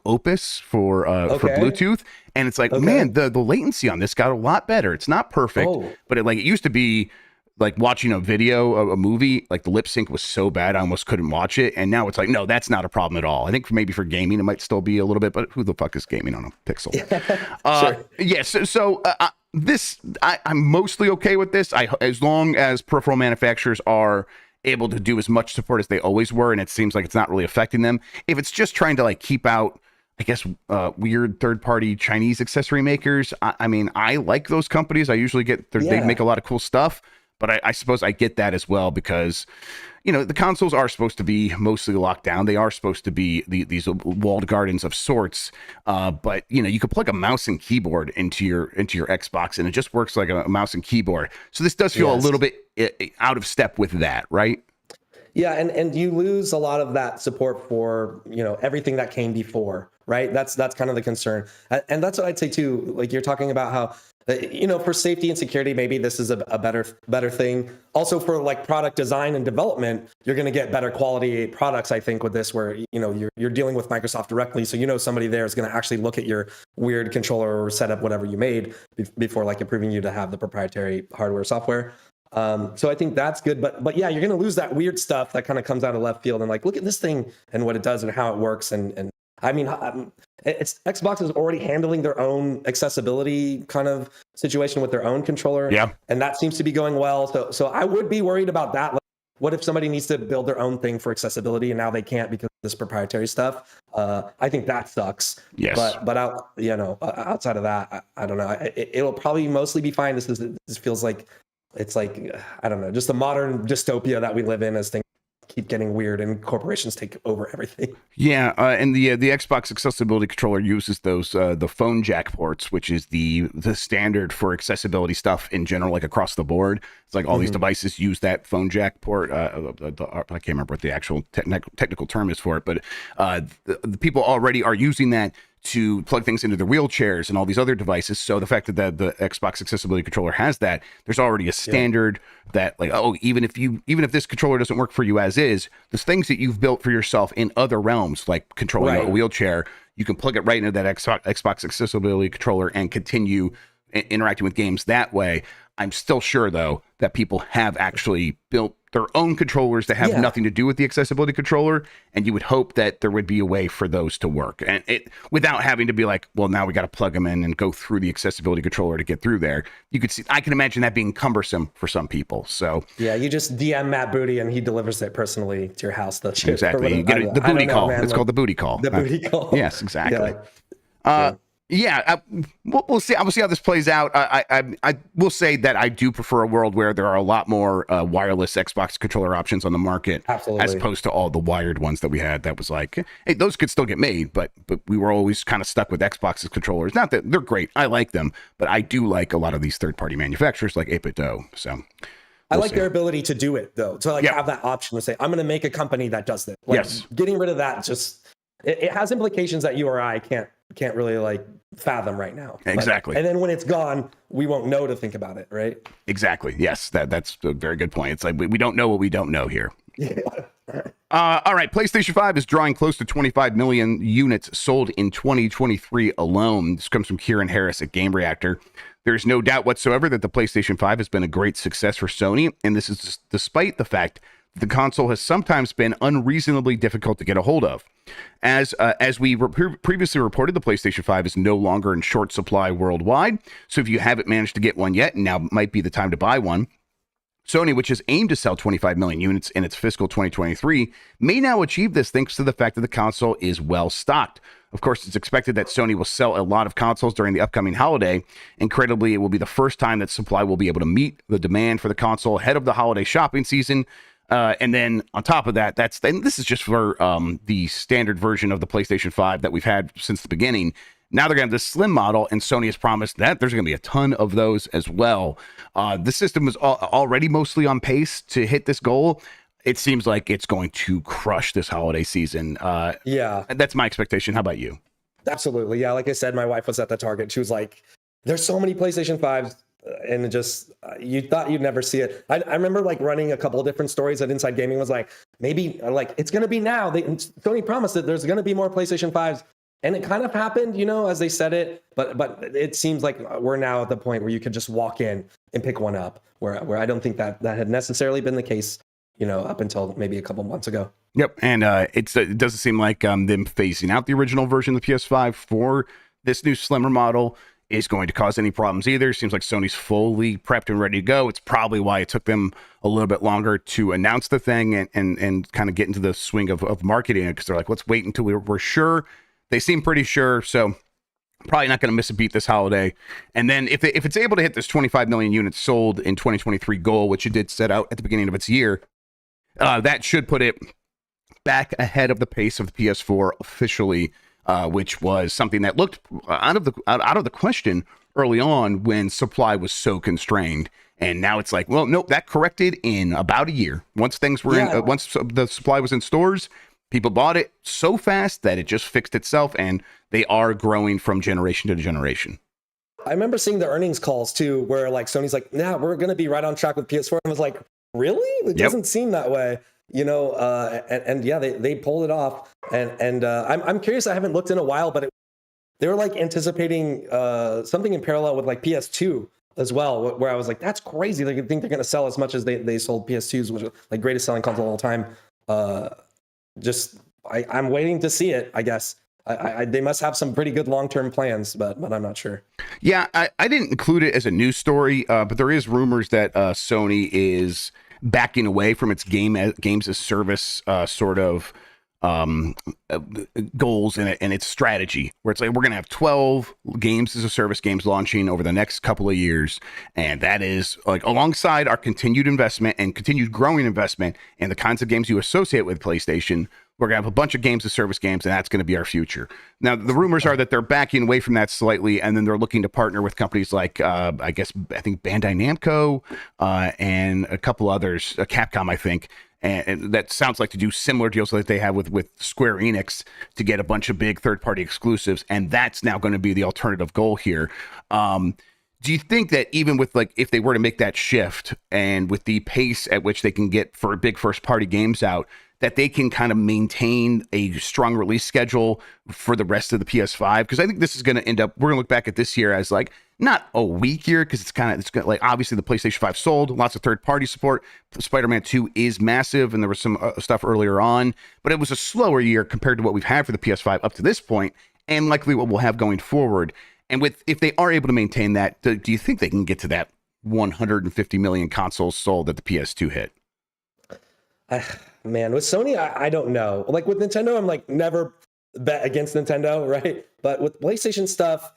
Opus for Bluetooth, and it's like, man, the latency on this got a lot better. It's not perfect, but it used to be like watching a video, a movie, like the lip sync was so bad I almost couldn't watch it, and now it's like, no, that's not a problem at all. I think maybe for gaming it might still be a little bit, but who the fuck is gaming on a Pixel? Sure. Yeah, so I'm mostly okay with this. As long as peripheral manufacturers are able to do as much support as they always were, and it seems like it's not really affecting them. If it's just trying to like keep out, I guess, weird third-party Chinese accessory makers, I mean, I like those companies. I usually they make a lot of cool stuff, but I suppose I get that as well because, the consoles are supposed to be mostly locked down. They are supposed to be these walled gardens of sorts, but you could plug a mouse and keyboard into your Xbox, and it just works like a mouse and keyboard. So this does feel a little bit out of step with that, right? Yeah, and you lose a lot of that support for everything that came before, right? That's kind of the concern, and that's what I'd say too. Like you're talking about how for safety and security, maybe this is a better thing. Also for like product design and development, you're going to get better quality products, I think, with this, where you're dealing with Microsoft directly, so somebody there is going to actually look at your weird controller or setup, whatever you made, before like approving you to have the proprietary hardware software. So I think that's good, but yeah, you're going to lose that weird stuff that kind of comes out of left field and like, look at this thing and what it does and how it works. And I mean, Xbox is already handling their own accessibility kind of situation with their own controller. Yeah. And that seems to be going well. So I would be worried about that. Like, what if somebody needs to build their own thing for accessibility and now they can't because of this proprietary stuff? I think that sucks. Yes. But outside of that, I don't know. It'll probably mostly be fine. This feels like, it's like, I don't know, just the modern dystopia that we live in as things keep getting weird and corporations take over everything. Yeah, and the Xbox accessibility controller uses those the phone jack ports, which is the standard for accessibility stuff in general, like across the board. It's like all these devices use that phone jack port. I can't remember what the actual technical term is for it, but the people already are using that to plug things into their wheelchairs and all these other devices. So the fact that the Xbox accessibility controller has that, there's already a standard that like, even if this controller doesn't work for you as is, the things that you've built for yourself in other realms, like controlling a wheelchair, you can plug it right into that Xbox accessibility controller and continue interacting with games that way. I'm still sure, though, that people have actually built their own controllers that have nothing to do with the accessibility controller, and you would hope that there would be a way for those to work, and without having to be like, well, now we got to plug them in and go through the accessibility controller to get through there. You could see, I can imagine that being cumbersome for some people. So yeah, you just DM Matt Booty and he delivers it personally to your house. Exactly. You get the booty call. It's called the booty call. The booty call. Yes, exactly. We'll see. We'll see how this plays out. I will say that I do prefer a world where there are a lot more wireless Xbox controller options on the market, as opposed to all the wired ones that we had. That was like, hey, those could still get made, but we were always kind of stuck with Xbox's controllers. Not that they're great, I like them, but I do like a lot of these third-party manufacturers like 8BitDo. So I like their ability to do it though, to have that option to say, I'm going to make a company that does this. Getting rid of that just it has implications that you or I can't really like fathom right now. Exactly. And then when it's gone, we won't know to think about it, right? Exactly. Yes, that's a very good point. It's like we don't know what we don't know here. Yeah. All right. PlayStation 5 is drawing close to 25 million units sold in 2023 alone. This comes from Kieran Harris at Game Reactor. There's no doubt whatsoever that the PlayStation 5 has been a great success for Sony, and this is despite the fact the console has sometimes been unreasonably difficult to get a hold of. As we previously reported, the PlayStation 5 is no longer in short supply worldwide, so if you haven't managed to get one yet, now might be the time to buy one. Sony, which has aimed to sell 25 million units in its fiscal 2023, may now achieve this thanks to the fact that the console is well stocked. Of course, it's expected that Sony will sell a lot of consoles during the upcoming holiday. Incredibly, it will be the first time that supply will be able to meet the demand for the console ahead of the holiday shopping season. And then on top of that, and this is just for the standard version of the PlayStation 5 that we've had since the beginning. Now they're going to have this slim model, and Sony has promised that there's going to be a ton of those as well. The system was already mostly on pace to hit this goal. It seems like it's going to crush this holiday season. Yeah. That's my expectation. How about you? Absolutely. Yeah. Like I said, my wife was at the Target. She was like, there's so many PlayStation 5s. And it just, you thought you'd never see it. I remember like running a couple of different stories that Inside Gaming was like, maybe like it's going to be now. Sony promised that there's going to be more PlayStation 5s. And it kind of happened, you know, as they said it. But it seems like we're now at the point where you could just walk in and pick one up, where I don't think that had necessarily been the case, you know, up until maybe a couple months ago. Yep. And it doesn't seem like them phasing out the original version of the PS5 for this new slimmer model is going to cause any problems either. Seems like Sony's fully prepped and ready to go. It's probably why it took them a little bit longer to announce the thing and kind of get into the swing of marketing it, because they're like, let's wait until we're sure. They seem pretty sure, so probably not going to miss a beat this holiday. And then if it's able to hit this 25 million units sold in 2023 goal, which it did set out at the beginning of its year, that should put it back ahead of the pace of the PS4 officially, which was something that looked out of the question early on when supply was so constrained. And now it's like, well, nope, that corrected in about a year. Once things were once the supply was in stores, people bought it so fast that it just fixed itself, and they are growing from generation to generation. I remember seeing the earnings calls too, where like Sony's like, "Yeah, we're going to be right on track with PS4." And I was like, "Really? It doesn't seem that way." You know, and yeah, they pulled it off. And I'm curious. I haven't looked in a while, but they were like anticipating something in parallel with like PS2 as well, where I was like, "That's crazy." They think they're going to sell as much as they sold PS2s, which are like greatest selling console of all time. I'm waiting to see it, I guess. They must have some pretty good long-term plans, but I'm not sure. Yeah, I didn't include it as a news story, but there is rumors that Sony is backing away from its games as service sort of goals and its strategy, where it's like we're going to have 12 games as a service games launching over the next couple of years, and that is like alongside our continued investment and continued growing investment in the kinds of games you associate with PlayStation. We're going to have a bunch of games as service games, and that's going to be our future. Now, the rumors are that they're backing away from that slightly, and then they're looking to partner with companies like, I think Bandai Namco and a couple others, Capcom, I think. And that sounds like to do similar deals like they have with Square Enix to get a bunch of big third-party exclusives, and that's now going to be the alternative goal here. Do you think that even with like if they were to make that shift and with the pace at which they can get for big first-party games out, that they can kind of maintain a strong release schedule for the rest of the PS5? Because I think this is going to end up, we're going to look back at this year as like not a weak year, because it's like obviously the PlayStation 5 sold, lots of third-party support. Spider-Man 2 is massive, and there was some stuff earlier on, but it was a slower year compared to what we've had for the PS5 up to this point, and likely what we'll have going forward. And if they are able to maintain that, do you think they can get to that 150 million consoles sold that the PS2 hit? Man, with Sony, I don't know. Like with Nintendo, I'm like never bet against Nintendo, right? But with PlayStation stuff,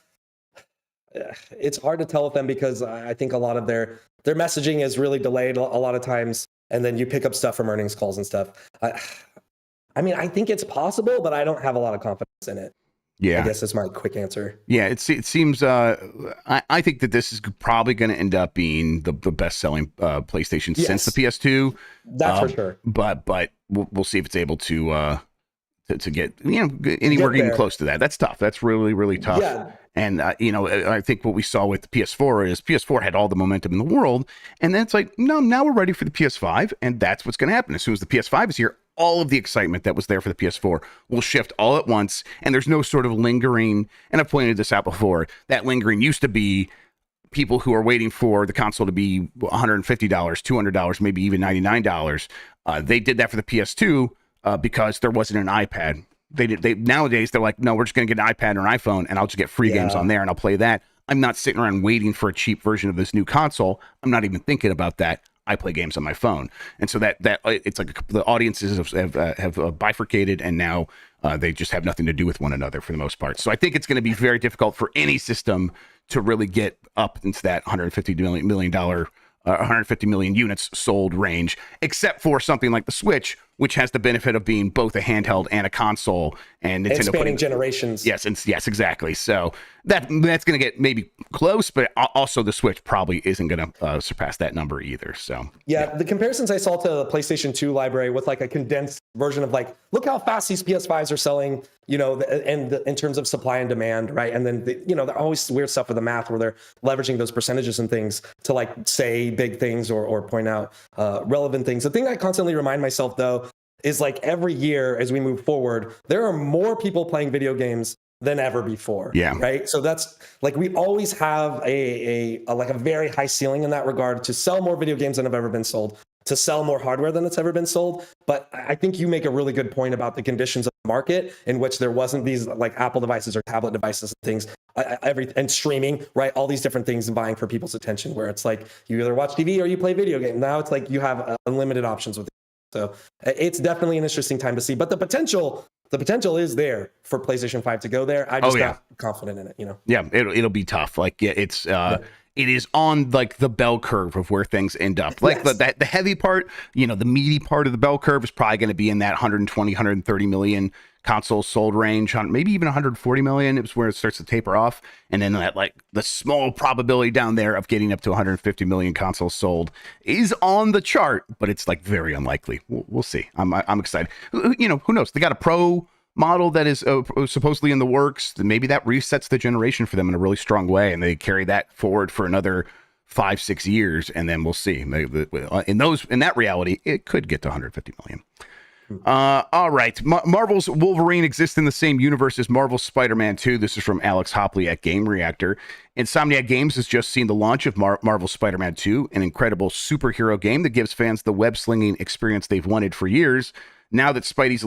it's hard to tell with them because I think a lot of their messaging is really delayed a lot of times, and then you pick up stuff from earnings calls and stuff. I mean, I think it's possible, but I don't have a lot of confidence in it. Yeah, I guess that's my quick answer. Yeah, it seems. I think that this is probably going to end up being the best-selling PlayStation since the PS2. That's for sure. But we'll see if it's able to get anywhere even close to that. That's tough. That's really, really tough. Yeah. And I think what we saw with the PS4 is PS4 had all the momentum in the world, and then it's like, no, now we're ready for the PS5, and that's what's going to happen as soon as the PS5 is here. All of the excitement that was there for the PS4 will shift all at once, and there's no sort of lingering, and I've pointed this out before, that lingering used to be people who are waiting for the console to be $150, $200, maybe even $99. They did that for the PS2 because there wasn't an iPad. Nowadays, they're like, no, we're just going to get an iPad or an iPhone, and I'll just get free games on there, and I'll play that. I'm not sitting around waiting for a cheap version of this new console. I'm not even thinking about that. I play games on my phone, and so that it's like the audiences have bifurcated, and now they just have nothing to do with one another for the most part. So I think it's going to be very difficult for any system to really get up into that $150 million 150 million units sold range, except for something like the Switch, which has the benefit of being both a handheld and a console, and Nintendo spanning generations. Yes, exactly. So that's going to get maybe close, but also the Switch probably isn't going to surpass that number either. So yeah, the comparisons I saw to the PlayStation 2 library with like a condensed version of like, look how fast these PS5s are selling, you know, and in terms of supply and demand, right? And then you know, there always weird stuff with the math where they're leveraging those percentages and things to like say big things or point out relevant things. The thing I constantly remind myself though is like every year as we move forward, there are more people playing video games than ever before. Yeah. Right. So that's like, we always have a like a very high ceiling in that regard to sell more video games than have ever been sold, to sell more hardware than it's ever been sold. But I think you make a really good point about the conditions of the market in which there wasn't these like Apple devices or tablet devices and things, and streaming, right? All these different things vying for people's attention, where it's like you either watch TV or you play video games. Now it's like you have unlimited options with it. So it's definitely an interesting time to see, but the potential is there for PlayStation 5 to go there. I just not confident in it, you know? Yeah, it'll be tough. Like, yeah, it's, it is on like the bell curve of where things end up. Like the heavy part, you know, the meaty part of the bell curve is probably going to be in that 120, 130 million consoles sold range, maybe even 140 million. It's where it starts to taper off. And then that, like, the small probability down there of getting up to 150 million consoles sold is on the chart, but it's like very unlikely. We'll see. I'm excited. You know, who knows? They got a Pro model that is supposedly in the works. Maybe that resets the generation for them in a really strong way, and they carry that forward for another 5-6 years, and then we'll see. In that reality, it could get to 150 million. All right. Marvel's Wolverine exists in the same universe as Marvel's Spider-Man 2. This is from Alex Hopley at Game Reactor. Insomniac Games has just seen the launch of Marvel's Spider-Man 2, an incredible superhero game that gives fans the web-slinging experience they've wanted for years. Now that Spidey's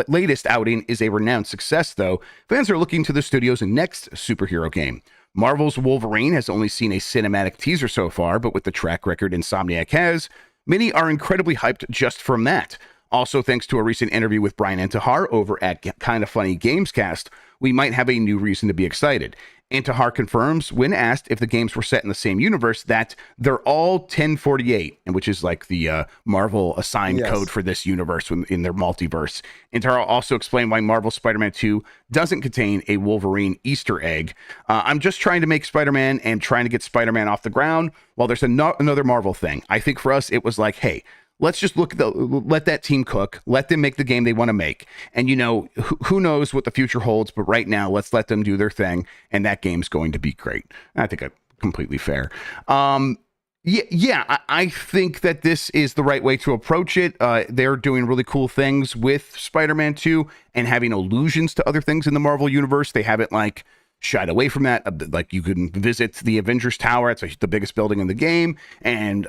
latest outing is a renowned success, though, fans are looking to the studio's next superhero game. Marvel's Wolverine has only seen a cinematic teaser so far, but with the track record Insomniac has, many are incredibly hyped just from that. Also, thanks to a recent interview with Brian Intihar over at Kinda Funny Gamescast, we might have a new reason to be excited. Intihar confirms, when asked if the games were set in the same universe, that they're all 1048, which is like the Marvel assigned code for this universe in their multiverse. Intihar also explained why Marvel Spider-Man 2 doesn't contain a Wolverine Easter egg. I'm just trying to make Spider-Man and trying to get Spider-Man off the ground. Well, there's another Marvel thing. I think for us, it was like, hey, let's just let that team cook, let them make the game they want to make. And, you know, who knows what the future holds, but right now, let's let them do their thing, and that game's going to be great. I think that's completely fair. I think that this is the right way to approach it. They're doing really cool things with Spider-Man 2 and having allusions to other things in the Marvel universe. They haven't, like, shied away from that. Like, you can visit the Avengers Tower. It's the biggest building in the game. And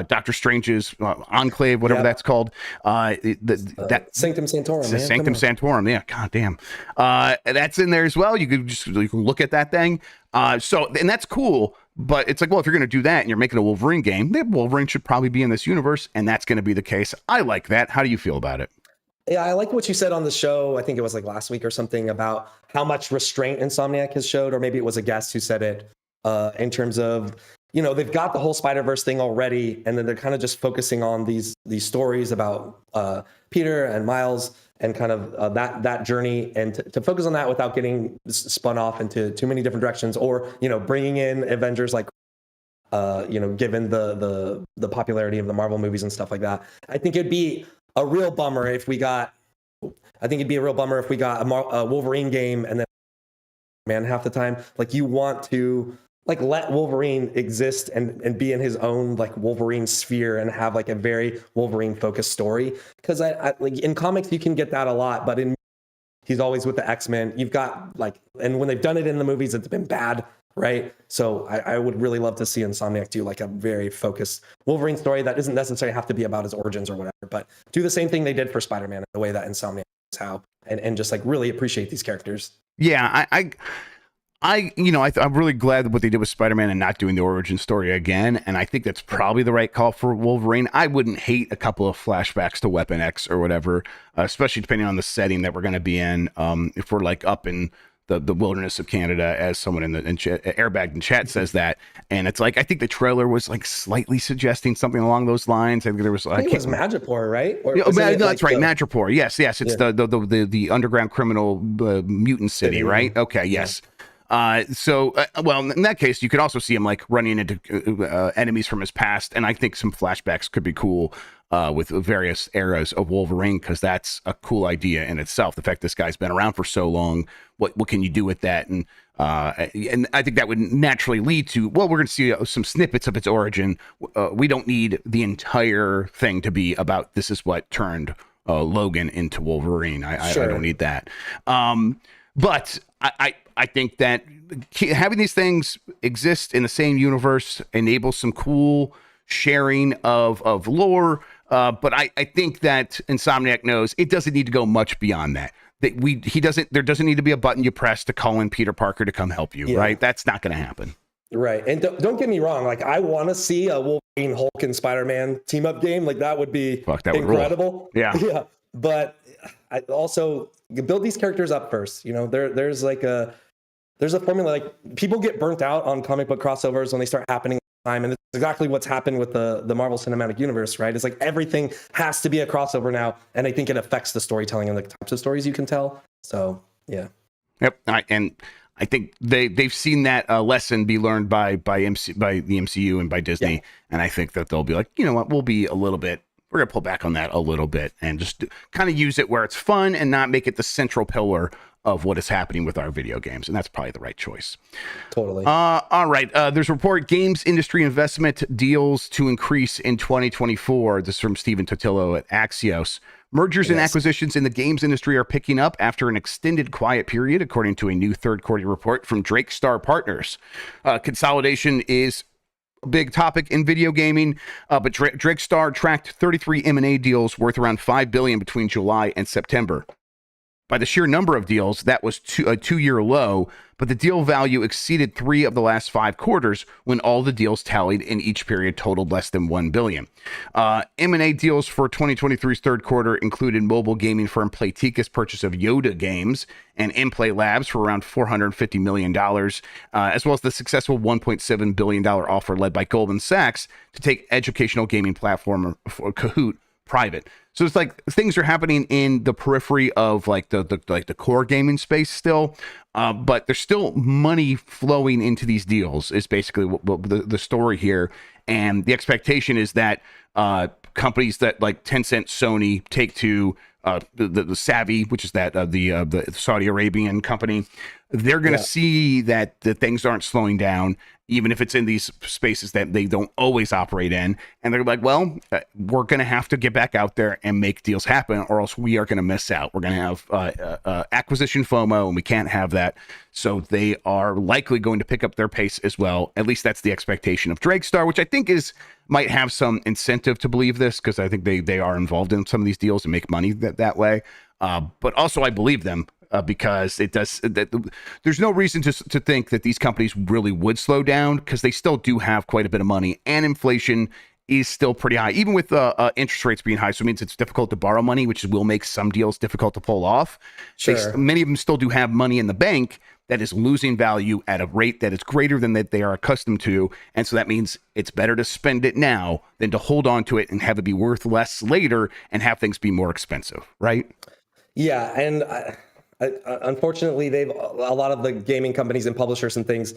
Doctor Strange's Enclave, whatever that's called. That Sanctum Sanctorum. Sanctum Sanctorum. Yeah, god damn. That's in there as well. You can look at that thing. And that's cool. But it's like, well, if you're going to do that and you're making a Wolverine game, then Wolverine should probably be in this universe. And that's going to be the case. I like that. How do you feel about it? Yeah, I like what you said on the show. I think it was like last week or something about how much restraint Insomniac has showed, or maybe it was a guest who said it in terms of, you know, they've got the whole Spider-Verse thing already, and then they're kind of just focusing on these stories about Peter and Miles and kind of that journey, and to focus on that without getting spun off into too many different directions, or, you know, bringing in Avengers like, you know, given the popularity of the Marvel movies and stuff like that. I think it'd be a real bummer if we got a Wolverine game and then half the time, like, you want to like let Wolverine exist and be in his own like Wolverine sphere and have like a very Wolverine focused story. Because I like in comics you can get that a lot, but he's always with the X-Men. You've got like, and when they've done it in the movies, it's been bad. Right. So I would really love to see Insomniac do like a very focused Wolverine story that doesn't necessarily have to be about his origins or whatever, but do the same thing they did for Spider-Man in the way that Insomniac is how, and just like really appreciate these characters. Yeah, I'm really glad that what they did with Spider-Man and not doing the origin story again. And I think that's probably the right call for Wolverine. I wouldn't hate a couple of flashbacks to Weapon X or whatever, especially depending on the setting that we're going to be in. If we're like up in the wilderness of Canada, as someone in the airbag in chat says that. And it's like, I think the trailer was like slightly suggesting something along those lines. I think there was, I think it was Madripoor, right? Or that's right, Madripoor. Yes, it's the underground criminal mutant city, right? Okay, yes. Well, in that case, you could also see him like running into enemies from his past, and I think some flashbacks could be cool with various eras of Wolverine, because that's a cool idea in itself. The fact this guy's been around for so long, what can you do with that? And I think that would naturally lead to, well, we're going to see some snippets of its origin. We don't need the entire thing to be about this is what turned Logan into Wolverine. I don't need that. But I think that having these things exist in the same universe enables some cool sharing of lore. But I think that Insomniac knows it doesn't need to go much beyond that. There doesn't need to be a button you press to call in Peter Parker to come help you, right? That's not going to happen. Right. And don't get me wrong. Like, I want to see a Wolverine, Hulk, and Spider-Man team up game. Like, that would be incredible. Yeah. But I also build these characters up first. You know, there's a formula. Like, people get burnt out on comic book crossovers when they start happening all the time, and it's exactly what's happened with the Marvel Cinematic Universe, right? It's like everything has to be a crossover now, and I think it affects the storytelling and the types of stories you can tell. So yeah. Yep. And I think they've seen that lesson be learned by the MCU and by Disney, and I think that they'll be like, you know what, we're going to pull back on that a little bit and just kind of use it where it's fun and not make it the central pillar of what is happening with our video games. And that's probably the right choice. Totally. All right. There's a report, games industry investment deals to increase in 2024. This is from Stephen Totillo at Axios. Mergers and acquisitions in the games industry are picking up after an extended quiet period, according to a new third-party report from Drake Star Partners. Consolidation is a big topic in video gaming, but Drake Star tracked 33 M&A deals worth around $5 billion between July and September. By the sheer number of deals, that was a two-year low, but the deal value exceeded 3 of the last 5 quarters when all the deals tallied in each period totaled less than $1 billion. M&A deals for 2023's third quarter included mobile gaming firm Playtika's purchase of Yoda Games and InPlay Labs for around $450 million, as well as the successful $1.7 billion offer led by Goldman Sachs to take educational gaming platform Kahoot private. So it's like things are happening in the periphery of like the core gaming space still, but there's still money flowing into these deals is basically what the story here. And the expectation is that companies that like Tencent, Sony, Take-Two, the Savvy, which is the Saudi Arabian company, they're going to see that the things aren't slowing down, even if it's in these spaces that they don't always operate in. And they're like, well, we're going to have to get back out there and make deals happen, or else we are going to miss out. We're going to have acquisition FOMO, and we can't have that. So they are likely going to pick up their pace as well. At least that's the expectation of Drake Star, which I think might have some incentive to believe this, because I think they are involved in some of these deals and make money that way. But also I believe them. Because there's no reason to think that these companies really would slow down, because they still do have quite a bit of money, and inflation is still pretty high, even with interest rates being high. So it means it's difficult to borrow money, which will make some deals difficult to pull off. Sure. Many of them still do have money in the bank that is losing value at a rate that is greater than that they are accustomed to. And so that means it's better to spend it now than to hold on to it and have it be worth less later and have things be more expensive, right? Yeah, and unfortunately, a lot of the gaming companies and publishers and things,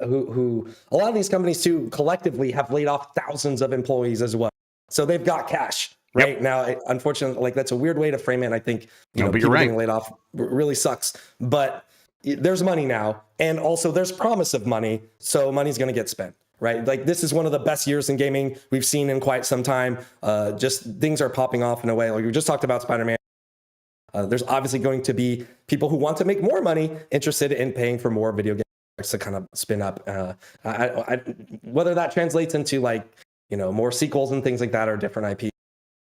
who a lot of these companies too collectively have laid off thousands of employees as well. So they've got cash right now. Unfortunately, like, that's a weird way to frame it. And I think people getting laid off really sucks, but there's money now, and also there's promise of money. So money's going to get spent. Right. Like, this is one of the best years in gaming we've seen in quite some time. Just things are popping off in a way. Like we just talked about Spider-Man. There's obviously going to be people who want to make more money interested in paying for more video games to kind of spin up. Whether that translates into more sequels and things like that, or different IP,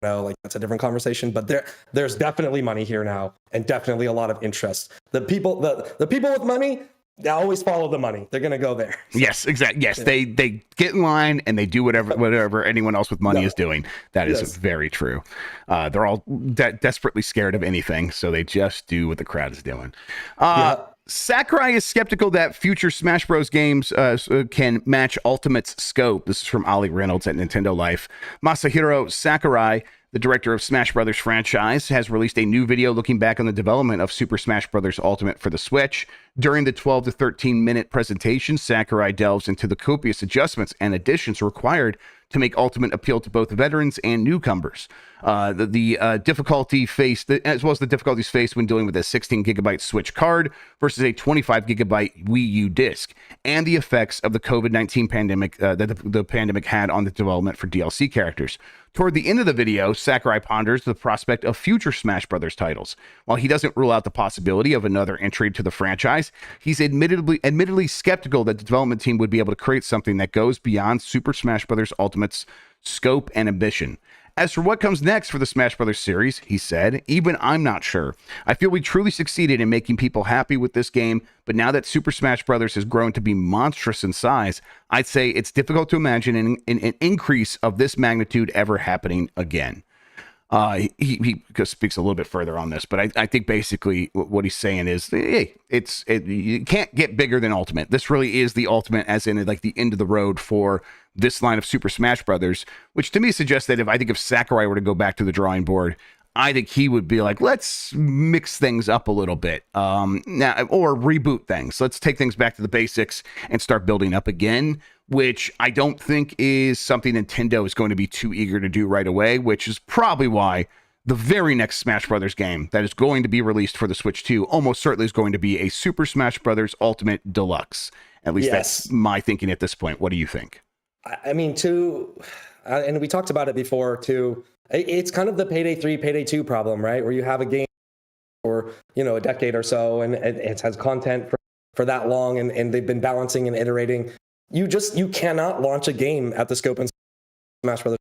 that's a different conversation. But there's definitely money here now, and definitely a lot of interest. The people with money, They always follow the money. They're gonna go there. So, yes, exactly. Yes, they get in line and they do whatever anyone else with money is doing. That is very true. They're all desperately scared of anything, so they just do what the crowd is doing. Sakurai is skeptical that future Smash Bros. Games can match Ultimate's scope. This is from Ollie Reynolds at Nintendo Life. Masahiro Sakurai, the director of Smash Bros. Franchise, has released a new video looking back on the development of Super Smash Bros. Ultimate for the Switch. During the 12 to 13-minute presentation, Sakurai delves into the copious adjustments and additions required to make Ultimate appeal to both veterans and newcomers. The difficulty faced, as well as the difficulties faced when dealing with a 16-gigabyte Switch card versus a 25-gigabyte Wii U disc, and the effects of the COVID-19 pandemic that the pandemic had on the development for DLC characters. Toward the end of the video, Sakurai ponders the prospect of future Smash Bros. Titles. While he doesn't rule out the possibility of another entry to the franchise, he's admittedly skeptical that the development team would be able to create something that goes beyond Super Smash Bros. Ultimate's scope and ambition. As for what comes next for the Smash Bros. Series, he said, even I'm not sure. I feel we truly succeeded in making people happy with this game, but now that Super Smash Bros. Has grown to be monstrous in size, I'd say it's difficult to imagine an increase of this magnitude ever happening again. He speaks a little bit further on this, but I think basically what he's saying is, hey, you can't get bigger than Ultimate. This really is the Ultimate, as in like the end of the road for this line of Super Smash Brothers, which to me suggests that if Sakurai were to go back to the drawing board, I think he would be like, let's mix things up a little bit, now, or reboot things. Let's take things back to the basics and start building up again, which I don't think is something Nintendo is going to be too eager to do right away, which is probably why the very next Smash Brothers game that is going to be released for the Switch 2 almost certainly is going to be a Super Smash Brothers Ultimate Deluxe. At least that's my thinking at this point. What do you think? I mean, and we talked about it before too. It's kind of the Payday 3, Payday 2 problem, right? Where you have a game for, a decade or so, and it has content for that long, and they've been balancing and iterating. You cannot launch a game at the scope and Smash Brothers.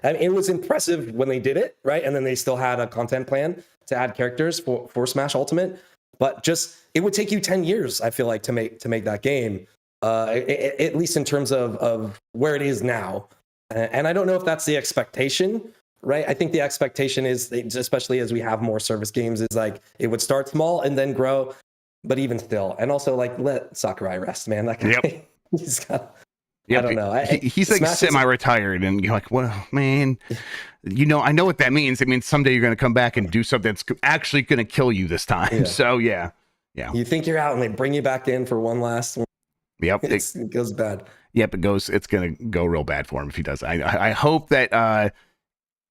I mean, it was impressive when they did it, right? And then they still had a content plan to add characters for Smash Ultimate, but it would take you 10 years, I feel like, to make that game, at least in terms of where it is now. And I don't know if that's the expectation, right? I think the expectation is, especially as we have more service games, is like it would start small and then grow, but even still. And also, like, let Sakurai rest, man. That guy, he's got... I don't know. He's like semi-retired, and you're like, well, man, I know what that means. It means someday you're going to come back and do something that's actually going to kill you this time. Yeah. So, yeah. You think you're out, and they bring you back in for one last one. Yep. It goes bad. Yep, it's going to go real bad for him if he does. I hope that...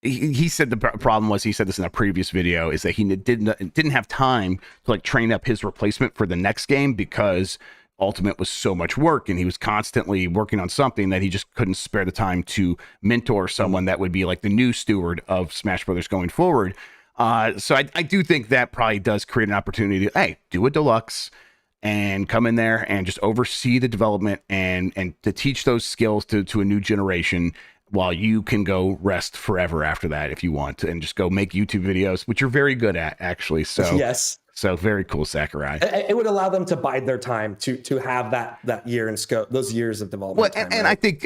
He said the problem was, he said this in a previous video, is that he didn't have time to like train up his replacement for the next game because Ultimate was so much work, and he was constantly working on something that he just couldn't spare the time to mentor someone that would be like the new steward of Smash Brothers going forward. So I do think that probably does create an opportunity to, hey, do a deluxe and come in there and just oversee the development and to teach those skills to a new generation, while you can go rest forever after that if you want, and just go make YouTube videos, which you're very good at, actually. So yes. So very cool, Sakurai. It would allow them to bide their time to have that year in scope, those years of development. Well, and right? I think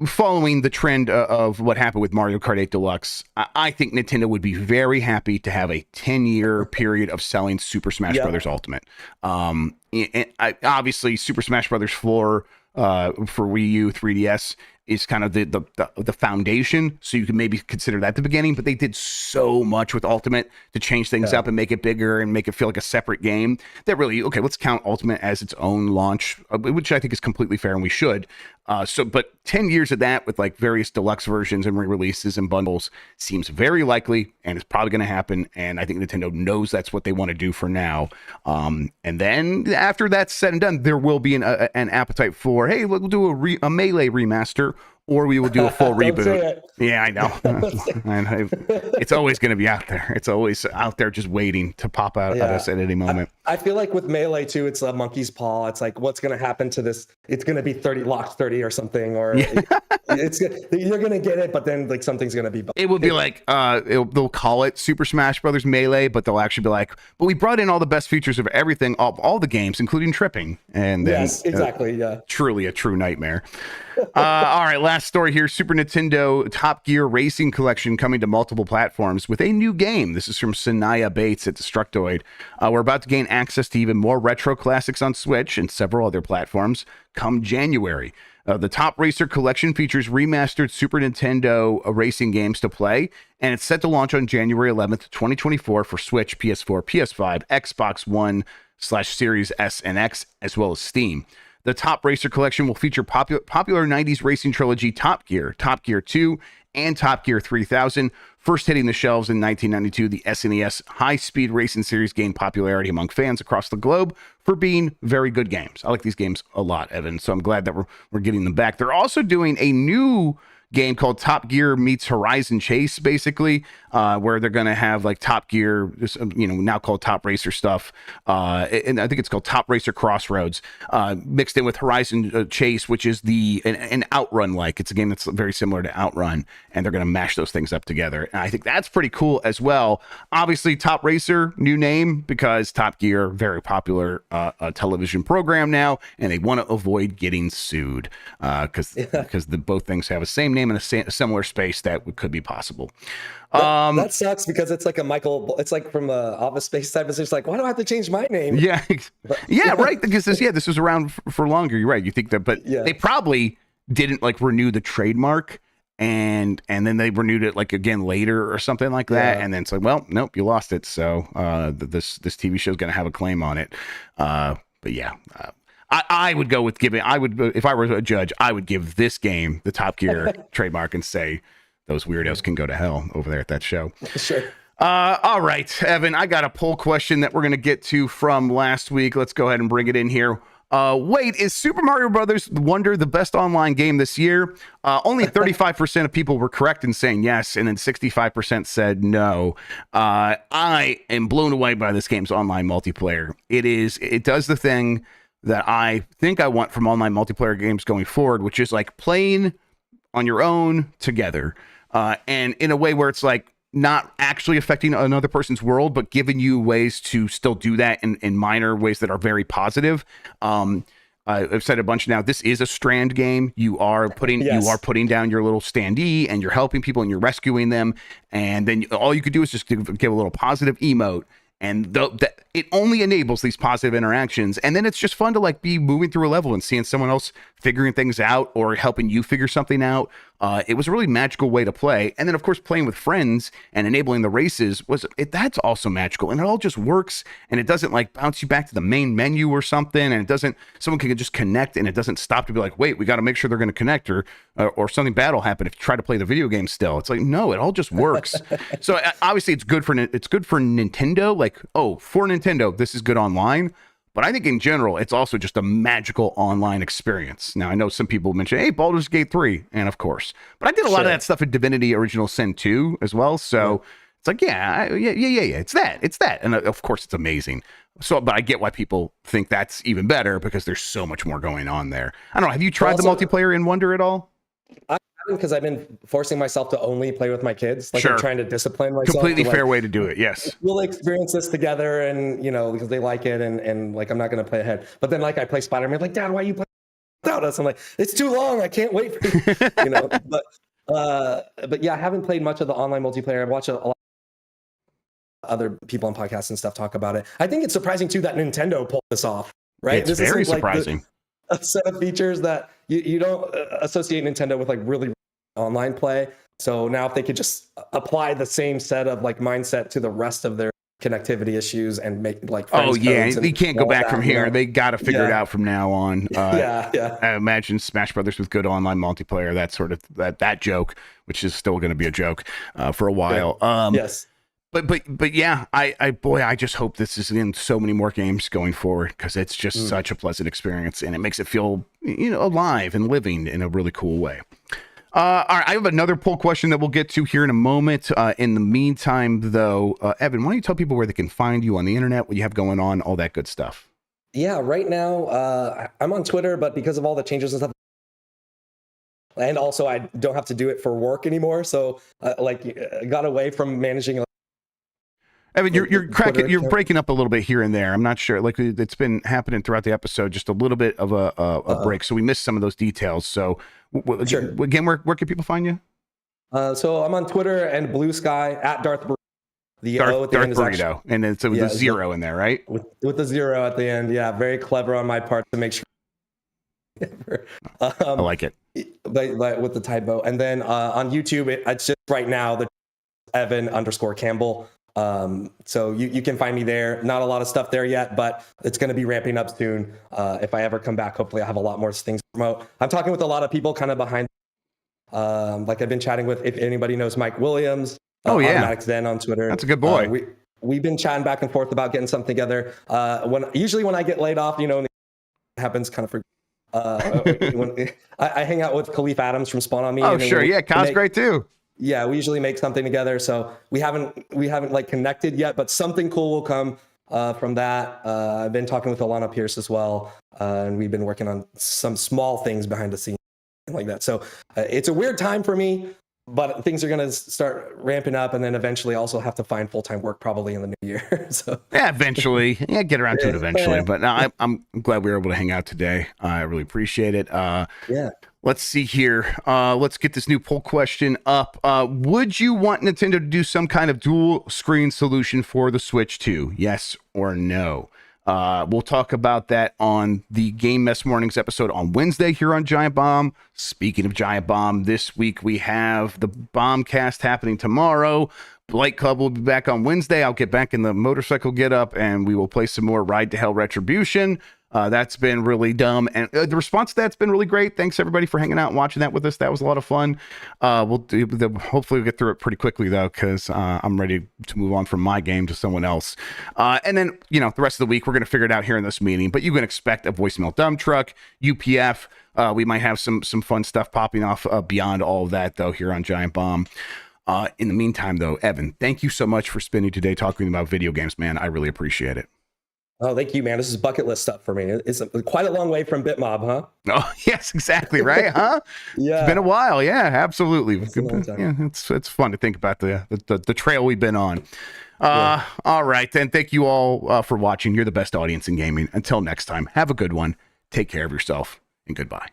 following the trend of what happened with Mario Kart 8 Deluxe, I think Nintendo would be very happy to have a 10-year period of selling Super Smash Brothers Ultimate. Obviously, Super Smash Brothers for Wii U, 3DS is kind of the foundation, so you can maybe consider that the beginning, but they did so much with Ultimate to change things up and make it bigger and make it feel like a separate game that really, okay, let's count Ultimate as its own launch, which I think is completely fair, and we should. But 10 years of that with like various deluxe versions and re-releases and bundles seems very likely, and it's probably going to happen, and I think Nintendo knows that's what they want to do for now. And then after that's said and done, there will be an appetite for, hey, we'll do a Melee remaster, or we will do a full Don't say reboot. it. Yeah, I know. It's always going to be out there. It's always out there just waiting to pop out at us at any moment. I feel like with Melee too, it's a monkey's paw. It's like, what's going to happen to this? It's going to be 30 locked 30 or something, or you're going to get it, but then like something's going to be. It would be like they'll call it Super Smash Brothers Melee, but they'll actually be like, but we brought in all the best features of everything, all the games, including tripping. And then, yes, exactly. Yeah, truly a true nightmare. All right, last story here. Super Nintendo Top Gear Racing Collection coming to multiple platforms with a new game. This is from Sanaya Bates at Destructoid. We're about to gain access to even more retro classics on Switch and several other platforms come January. The Top Racer Collection features remastered Super Nintendo racing games to play, and it's set to launch on January 11th, 2024 for Switch, PS4, PS5, Xbox One / Series S and X, as well as Steam. The Top Racer Collection will feature popular 90s racing trilogy Top Gear, Top Gear 2, and Top Gear 3000. First hitting the shelves in 1992, the SNES high-speed racing series gained popularity among fans across the globe for being very good games. I like these games a lot, Evan, so I'm glad that we're getting them back. They're also doing a new game called Top Gear meets Horizon Chase, basically, where they're going to have like Top Gear, now called Top Racer stuff, and I think it's called Top Racer Crossroads, mixed in with Horizon Chase, which is an Outrun like. It's a game that's very similar to Outrun, and they're going to mash those things up together. And I think that's pretty cool as well. Obviously, Top Racer, new name because Top Gear, very popular television program now, and they want to avoid getting sued because both things have a same name in a similar space that could be possible. That sucks because it's like it's like from Office Space type of. It's like, why do I have to change my name? Yeah, right. Because this was around for longer. You're right. You think that, but they probably didn't like renew the trademark, and then they renewed it like again later or something like that, and then it's like, well, nope, you lost it. So this TV show is going to have a claim on it. But yeah. I would go with if I were a judge, I would give this game the Top Gear trademark and say those weirdos can go to hell over there at that show. Sure. All right, Evan, I got a poll question that we're going to get to from last week. Let's go ahead and bring it in here. Wait, is Super Mario Brothers Wonder the best online game this year? Only 35% of people were correct in saying yes, and then 65% said no. I am blown away by this game's online multiplayer. It does the thing that I think I want from online multiplayer games going forward, which is like playing on your own together, and in a way where it's like not actually affecting another person's world, but giving you ways to still do that in minor ways that are very positive. I've said a bunch now. This is a strand game. You are putting down your little standee, and you're helping people, and you're rescuing them, and then all you could do is just give a little positive emote. And it only enables these positive interactions. And then it's just fun to like be moving through a level and seeing someone else figuring things out or helping you figure something out. It was a really magical way to play. And then, of course, playing with friends and enabling the races that's also magical. And it all just works. And it doesn't like bounce you back to the main menu or something. And someone can just connect, and it doesn't stop to be like, wait, we got to make sure they're going to connect or something bad will happen if you try to play the video game still. It's like, no, it all just works. So obviously it's good for Nintendo. Like, for Nintendo, this is good online. But I think in general, it's also just a magical online experience. Now, I know some people mention, hey, Baldur's Gate 3, and of course. But I did a lot of that stuff in Divinity Original Sin 2 as well. So it's like, yeah, it's that. And of course, it's amazing. So, but I get why people think that's even better because there's so much more going on there. I don't know. Have you tried the multiplayer in Wonder at all? I haven't, because I've been forcing myself to only play with my kids. Like I'm trying to discipline myself. Completely fair way to do it. Yes. We'll experience this together, and because they like it, and like I'm not going to play ahead. But then like I play Spider-Man, like, Dad, why are you playing without us? I'm like, it's too long. I can't wait for you. But yeah, I haven't played much of the online multiplayer. I've watched a lot of other people on podcasts and stuff talk about it. I think it's surprising too that Nintendo pulled this off. Right? It's very surprising. A set of features that you don't associate Nintendo with like really online play. So now if they could just apply the same set of like mindset to the rest of their connectivity issues and make like they can't go back from here. They got to figure it out from now on. I imagine Smash Brothers with good online multiplayer. That sort of that joke, which is still going to be a joke for a while. Yes. But yeah, I just hope this is in so many more games going forward, because it's just such a pleasant experience, and it makes it feel alive and living in a really cool way. All right, I have another poll question that we'll get to here in a moment. In the meantime, though, Evan, why don't you tell people where they can find you on the internet, what you have going on, all that good stuff? Yeah, right now I'm on Twitter, but because of all the changes and stuff, and also I don't have to do it for work anymore, so got away from managing. Evan, you're breaking up a little bit here and there. I'm not sure. Like, it's been happening throughout the episode, just a little bit of a break, so we missed some of those details. So, sure. Again, where can people find you? So I'm on Twitter and Blue Sky at Darth Burrito. The Darth, O at the Darth end Burrito, is actually, and it's with a zero in there, right? With the zero at the end. Yeah, very clever on my part to make sure. I like it. But with the typo, and then on YouTube, it's just right now the Evan_Campbell. So you can find me there. Not a lot of stuff there yet, but it's going to be ramping up soon. If I ever come back, hopefully I'll have a lot more things to promote. I'm talking with a lot of people kind of behind, like I've been chatting with, if anybody knows Mike Williams. Automatic Zen on Twitter. That's a good boy. We've been chatting back and forth about getting something together. Usually when I get laid off, it happens kind of for, when I hang out with Khalif Adams from Spawn on Me. Oh, sure. Yeah. Kyle's great too. Yeah, we usually make something together. So we haven't like connected yet, but something cool will come from that. I've been talking with Alana Pierce as well, and we've been working on some small things behind the scenes like that. So it's a weird time for me, but things are going to start ramping up, and then eventually also have to find full-time work probably in the new year. So yeah, eventually, get around to it eventually. But no, I'm glad we were able to hang out today. I really appreciate it. Let's see here. Let's get this new poll question up. Would you want Nintendo to do some kind of dual screen solution for the Switch 2? Yes or no? We'll talk about that on the Game Mess Mornings episode on Wednesday here on Giant Bomb. Speaking of Giant Bomb, this week we have the Bombcast happening tomorrow. Blight Club will be back on Wednesday. I'll get back in the motorcycle get up and we will play some more Ride to Hell Retribution. That's been really dumb, and the response to that's been really great. Thanks everybody for hanging out and watching that with us. That was a lot of fun. Hopefully we'll get through it pretty quickly though, because I'm ready to move on from my game to someone else. And then the rest of the week we're gonna figure it out here in this meeting. But you can expect a voicemail dump truck, UPF. We might have some fun stuff popping off beyond all of that though here on Giant Bomb. In the meantime though, Evan, thank you so much for spending today talking about video games, man. I really appreciate it. Oh, thank you, man. This is bucket list stuff for me. It's quite a long way from Bitmob, huh? Oh, yes, exactly. Right. Huh? Yeah. It's been a while. Yeah, absolutely. Yeah, it's fun to think about the trail we've been on. All right, then. Thank you all for watching. You're the best audience in gaming. Until next time, have a good one. Take care of yourself and goodbye.